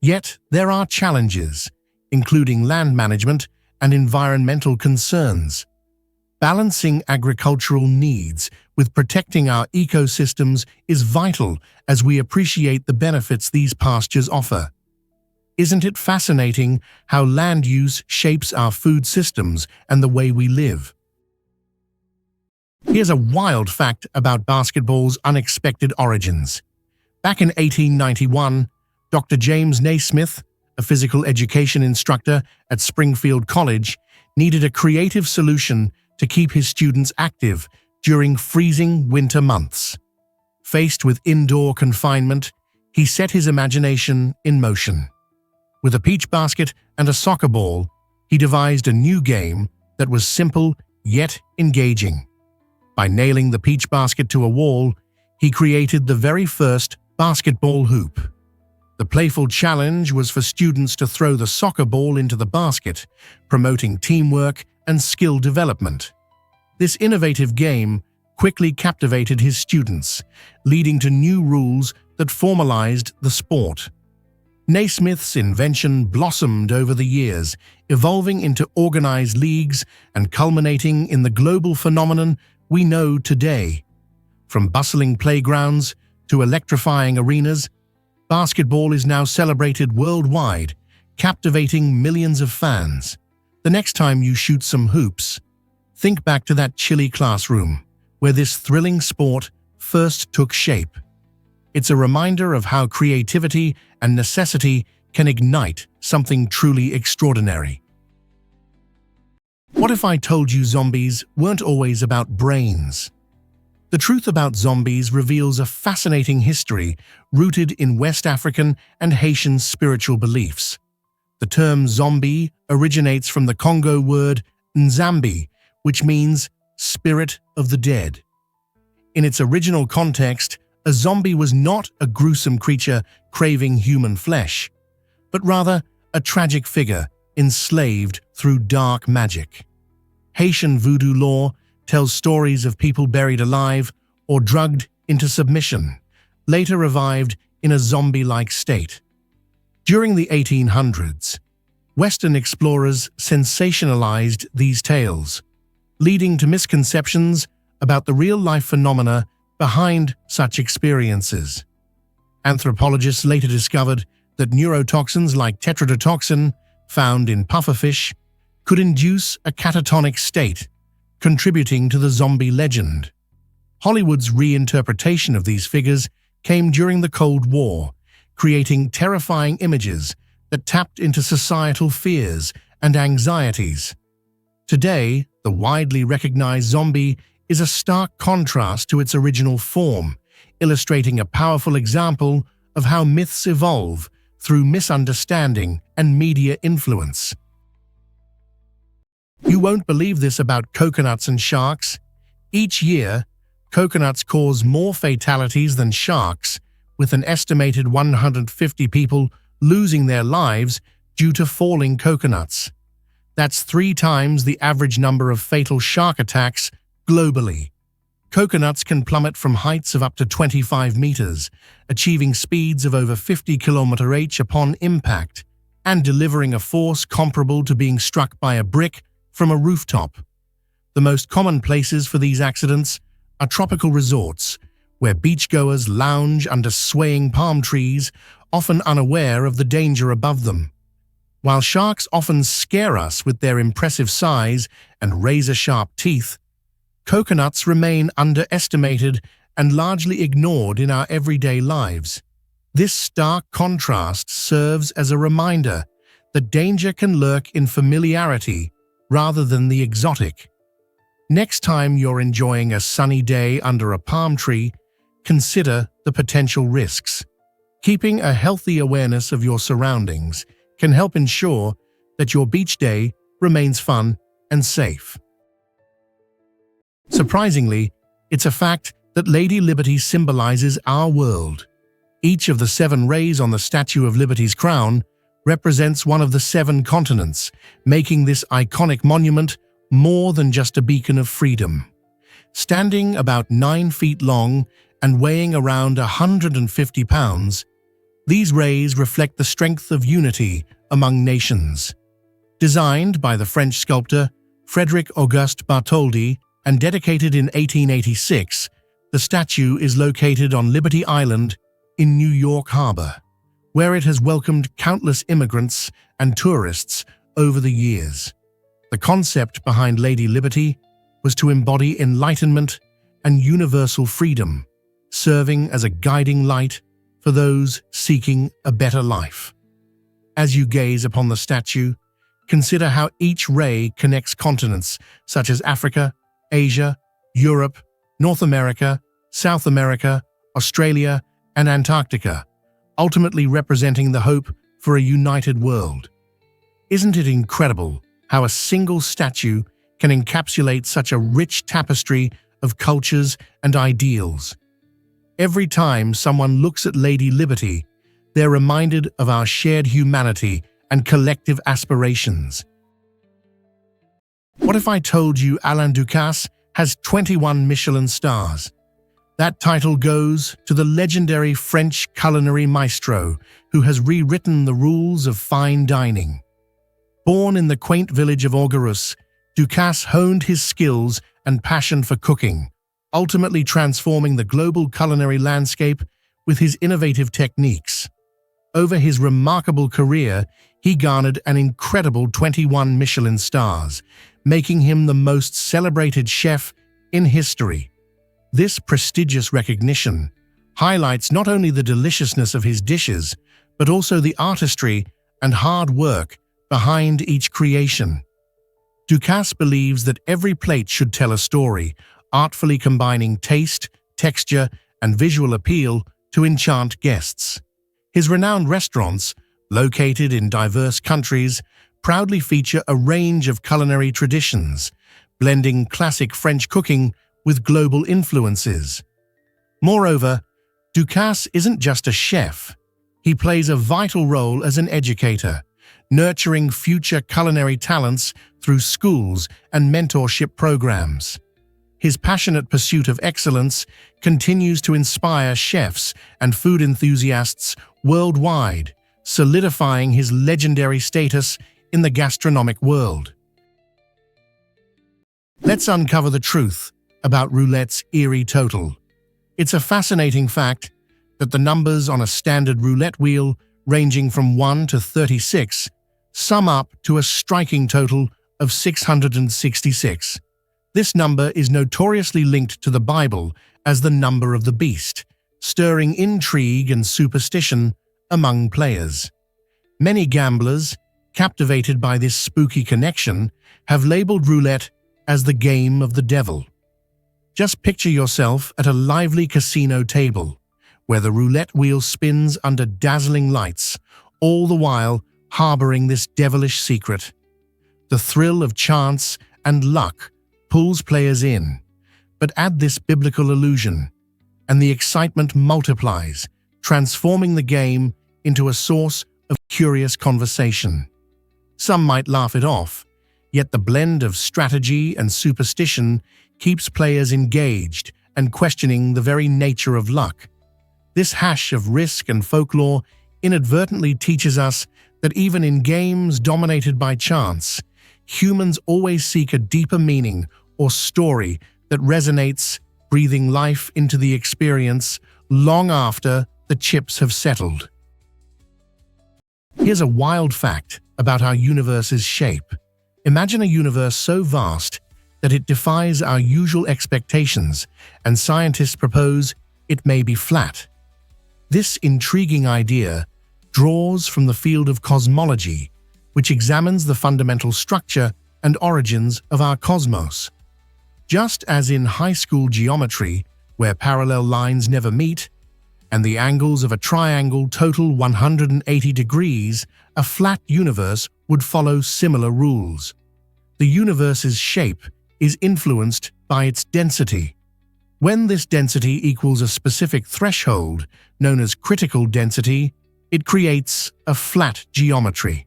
[SPEAKER 1] Yet, there are challenges, including land management and environmental concerns. Balancing agricultural needs with protecting our ecosystems is vital as we appreciate the benefits these pastures offer. Isn't it fascinating how land use shapes our food systems and the way we live? Here's a wild fact about basketball's unexpected origins. Back in 1891, Dr. James Naismith, a physical education instructor at Springfield College, needed a creative solution to keep his students active during freezing winter months. Faced with indoor confinement, he set his imagination in motion. With a peach basket and a soccer ball, he devised a new game that was simple yet engaging. By nailing the peach basket to a wall, he created the very first basketball hoop. The playful challenge was for students to throw the soccer ball into the basket, promoting teamwork and skill development. This innovative game quickly captivated his students, leading to new rules that formalized the sport. Naismith's invention blossomed over the years, evolving into organized leagues and culminating in the global phenomenon we know today. From bustling playgrounds to electrifying arenas, basketball is now celebrated worldwide, captivating millions of fans. The next time you shoot some hoops, think back to that chilly classroom where this thrilling sport first took shape. It's a reminder of how creativity and necessity can ignite something truly extraordinary. What if I told you zombies weren't always about brains? The truth about zombies reveals a fascinating history rooted in West African and Haitian spiritual beliefs. The term zombie originates from the Congo word nzambi, which means spirit of the dead. In its original context, a zombie was not a gruesome creature craving human flesh, but rather a tragic figure enslaved through dark magic. Haitian voodoo lore tells stories of people buried alive or drugged into submission, later revived in a zombie-like state. During the 1800s, Western explorers sensationalized these tales, leading to misconceptions about the real-life phenomena behind such experiences. Anthropologists later discovered that neurotoxins like tetrodotoxin, found in pufferfish, could induce a catatonic state, contributing to the zombie legend. Hollywood's reinterpretation of these figures came during the Cold War, creating terrifying images that tapped into societal fears and anxieties. Today, the widely recognized zombie is a stark contrast to its original form, illustrating a powerful example of how myths evolve through misunderstanding and media influence. You won't believe this about coconuts and sharks. Each year, coconuts cause more fatalities than sharks, with an estimated 150 people losing their lives due to falling coconuts. That's 3 times the average number of fatal shark attacks globally. Coconuts can plummet from heights of up to 25 meters, achieving speeds of over 50 km/h upon impact, and delivering a force comparable to being struck by a brick from a rooftop. The most common places for these accidents are tropical resorts, where beachgoers lounge under swaying palm trees, often unaware of the danger above them. While sharks often scare us with their impressive size and razor-sharp teeth, coconuts remain underestimated and largely ignored in our everyday lives. This stark contrast serves as a reminder that danger can lurk in familiarity rather than the exotic. Next time you're enjoying a sunny day under a palm tree, consider the potential risks. Keeping a healthy awareness of your surroundings can help ensure that your beach day remains fun and safe. Surprisingly, it's a fact that Lady Liberty symbolizes our world. Each of the 7 rays on the Statue of Liberty's crown represents one of the 7 continents, making this iconic monument more than just a beacon of freedom. Standing about 9 feet long and weighing around 150 pounds, these rays reflect the strength of unity among nations. Designed by the French sculptor Frédéric Auguste Bartholdi and dedicated in 1886, the statue is located on Liberty Island in New York Harbor, where it has welcomed countless immigrants and tourists over the years. The concept behind Lady Liberty was to embody enlightenment and universal freedom, serving as a guiding light for those seeking a better life. As you gaze upon the statue, consider how each ray connects continents such as Africa, Asia, Europe, North America, South America, Australia, and Antarctica, ultimately representing the hope for a united world. Isn't it incredible how a single statue can encapsulate such a rich tapestry of cultures and ideals? Every time someone looks at Lady Liberty, they're reminded of our shared humanity and collective aspirations. What if I told you Alain Ducasse has 21 Michelin stars? That title goes to the legendary French culinary maestro who has rewritten the rules of fine dining. Born in the quaint village of Orgarus, Ducasse honed his skills and passion for cooking, ultimately transforming the global culinary landscape with his innovative techniques. Over his remarkable career, he garnered an incredible 21 Michelin stars, making him the most celebrated chef in history. This prestigious recognition highlights not only the deliciousness of his dishes, but also the artistry and hard work behind each creation. Ducasse believes that every plate should tell a story, artfully combining taste, texture, and visual appeal to enchant guests. His renowned restaurants, located in diverse countries, proudly feature a range of culinary traditions, blending classic French cooking with global influences. Moreover, Ducasse isn't just a chef. He plays a vital role as an educator, nurturing future culinary talents through schools and mentorship programs. His passionate pursuit of excellence continues to inspire chefs and food enthusiasts worldwide, solidifying his legendary status in the gastronomic world. Let's uncover the truth about roulette's eerie total. It's a fascinating fact that the numbers on a standard roulette wheel, ranging from 1 to 36, sum up to a striking total of 666. This number is notoriously linked to the Bible as the number of the beast, stirring intrigue and superstition among players. Many gamblers, captivated by this spooky connection, have labeled roulette as the game of the devil. Just picture yourself at a lively casino table, where the roulette wheel spins under dazzling lights, all the while harboring this devilish secret. The thrill of chance and luck pulls players in, but add this biblical illusion, and the excitement multiplies, transforming the game into a source of curious conversation. Some might laugh it off, yet the blend of strategy and superstition keeps players engaged and questioning the very nature of luck. This hash of risk and folklore inadvertently teaches us that even in games dominated by chance, humans always seek a deeper meaning, or story that resonates, breathing life into the experience long after the chips have settled. Here's a wild fact about our universe's shape. Imagine a universe so vast that it defies our usual expectations, and scientists propose it may be flat. This intriguing idea draws from the field of cosmology, which examines the fundamental structure and origins of our cosmos. Just as in high school geometry, where parallel lines never meet, and the angles of a triangle total 180 degrees, a flat universe would follow similar rules. The universe's shape is influenced by its density. When this density equals a specific threshold, known as critical density, it creates a flat geometry.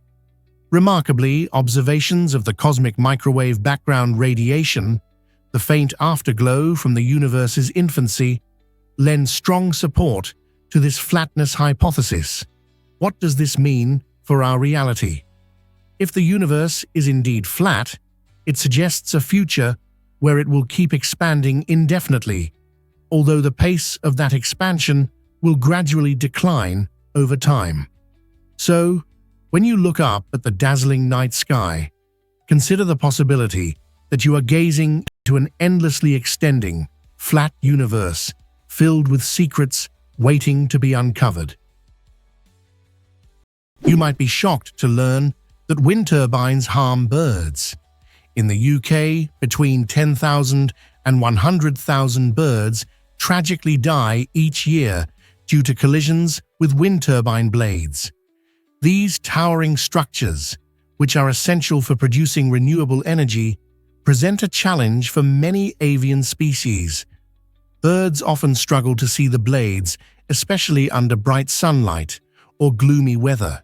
[SPEAKER 1] Remarkably, observations of the cosmic microwave background radiation, the faint afterglow from the universe's infancy, lend strong support to this flatness hypothesis. What does this mean for our reality? If the universe is indeed flat, it suggests a future where it will keep expanding indefinitely, although the pace of that expansion will gradually decline over time. So, when you look up at the dazzling night sky, consider the possibility that you are gazing into an endlessly extending, flat universe filled with secrets waiting to be uncovered. You might be shocked to learn that wind turbines harm birds. In the UK, between 10,000 and 100,000 birds tragically die each year due to collisions with wind turbine blades. These towering structures, which are essential for producing renewable energy, present a challenge for many avian species. Birds often struggle to see the blades, especially under bright sunlight or gloomy weather.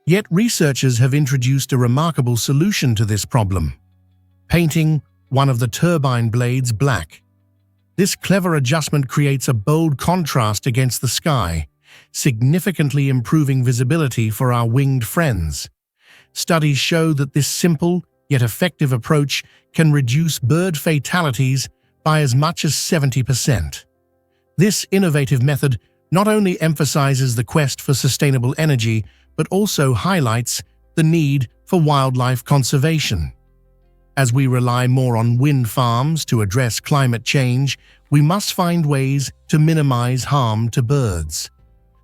[SPEAKER 1] Yet researchers have introduced a remarkable solution to this problem: painting one of the turbine blades black. This clever adjustment creates a bold contrast against the sky, significantly improving visibility for our winged friends. Studies show that this simple yet effective approach can reduce bird fatalities by as much as 70%. This innovative method not only emphasizes the quest for sustainable energy, but also highlights the need for wildlife conservation. As we rely more on wind farms to address climate change, we must find ways to minimize harm to birds.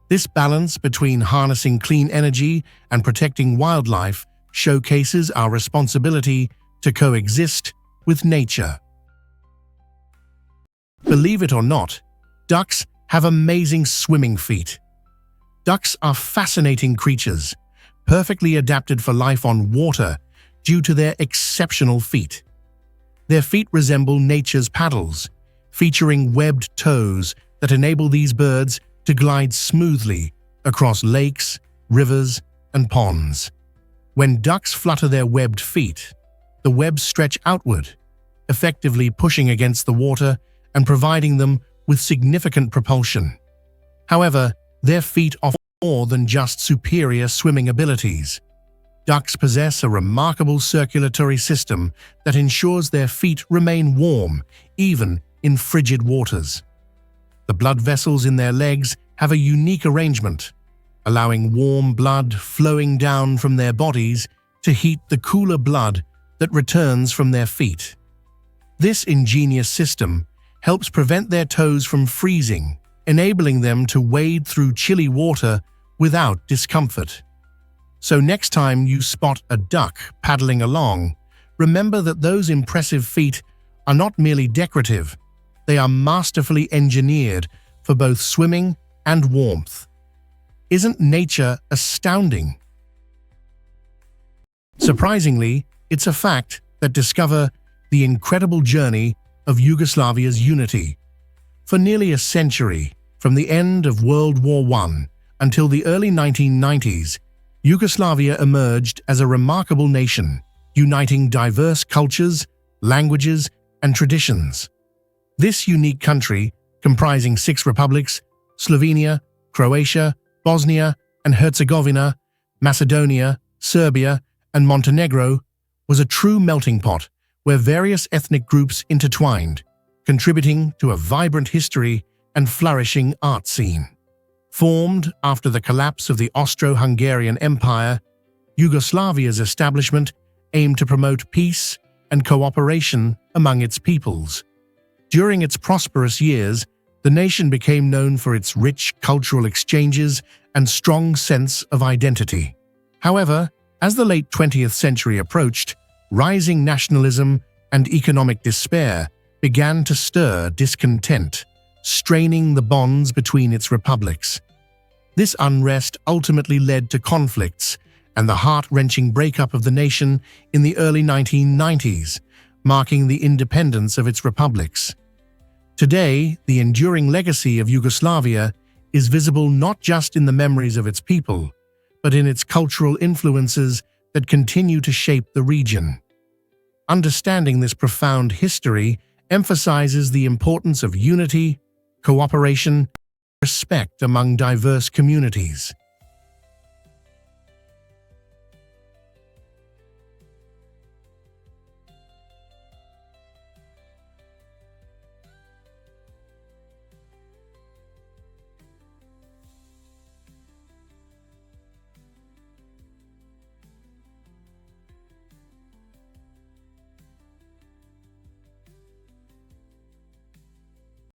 [SPEAKER 1] This balance between harnessing clean energy and protecting wildlife showcases our responsibility to coexist with nature. Believe it or not, ducks have amazing swimming feet. Ducks are fascinating creatures, perfectly adapted for life on water due to their exceptional feet. Their feet resemble nature's paddles, featuring webbed toes that enable these birds to glide smoothly across lakes, rivers, and ponds. When ducks flutter their webbed feet, the webs stretch outward, effectively pushing against the water and providing them with significant propulsion. However, their feet offer more than just superior swimming abilities. Ducks possess a remarkable circulatory system that ensures their feet remain warm, even in frigid waters. The blood vessels in their legs have a unique arrangement, allowing warm blood flowing down from their bodies to heat the cooler blood that returns from their feet. This ingenious system helps prevent their toes from freezing, enabling them to wade through chilly water without discomfort. So next time you spot a duck paddling along, remember that those impressive feet are not merely decorative, they are masterfully engineered for both swimming and warmth. Isn't nature astounding? Surprisingly, it's a fact that discover the incredible journey of Yugoslavia's unity. For nearly a century, from the end of World War I until the early 1990s, Yugoslavia emerged as a remarkable nation, uniting diverse cultures, languages, and traditions. This unique country, comprising 6 republics, Slovenia, Croatia, Bosnia and Herzegovina, Macedonia, Serbia, and Montenegro, was a true melting pot where various ethnic groups intertwined, contributing to a vibrant history and flourishing art scene. Formed after the collapse of the Austro-Hungarian Empire, Yugoslavia's establishment aimed to promote peace and cooperation among its peoples. During its prosperous years, the nation became known for its rich cultural exchanges and strong sense of identity. However, as the late 20th century approached, rising nationalism and economic despair began to stir discontent, straining the bonds between its republics. This unrest ultimately led to conflicts and the heart-wrenching breakup of the nation in the early 1990s, marking the independence of its republics. Today, the enduring legacy of Yugoslavia is visible not just in the memories of its people, but in its cultural influences that continue to shape the region. Understanding this profound history emphasizes the importance of unity, cooperation, and respect among diverse communities.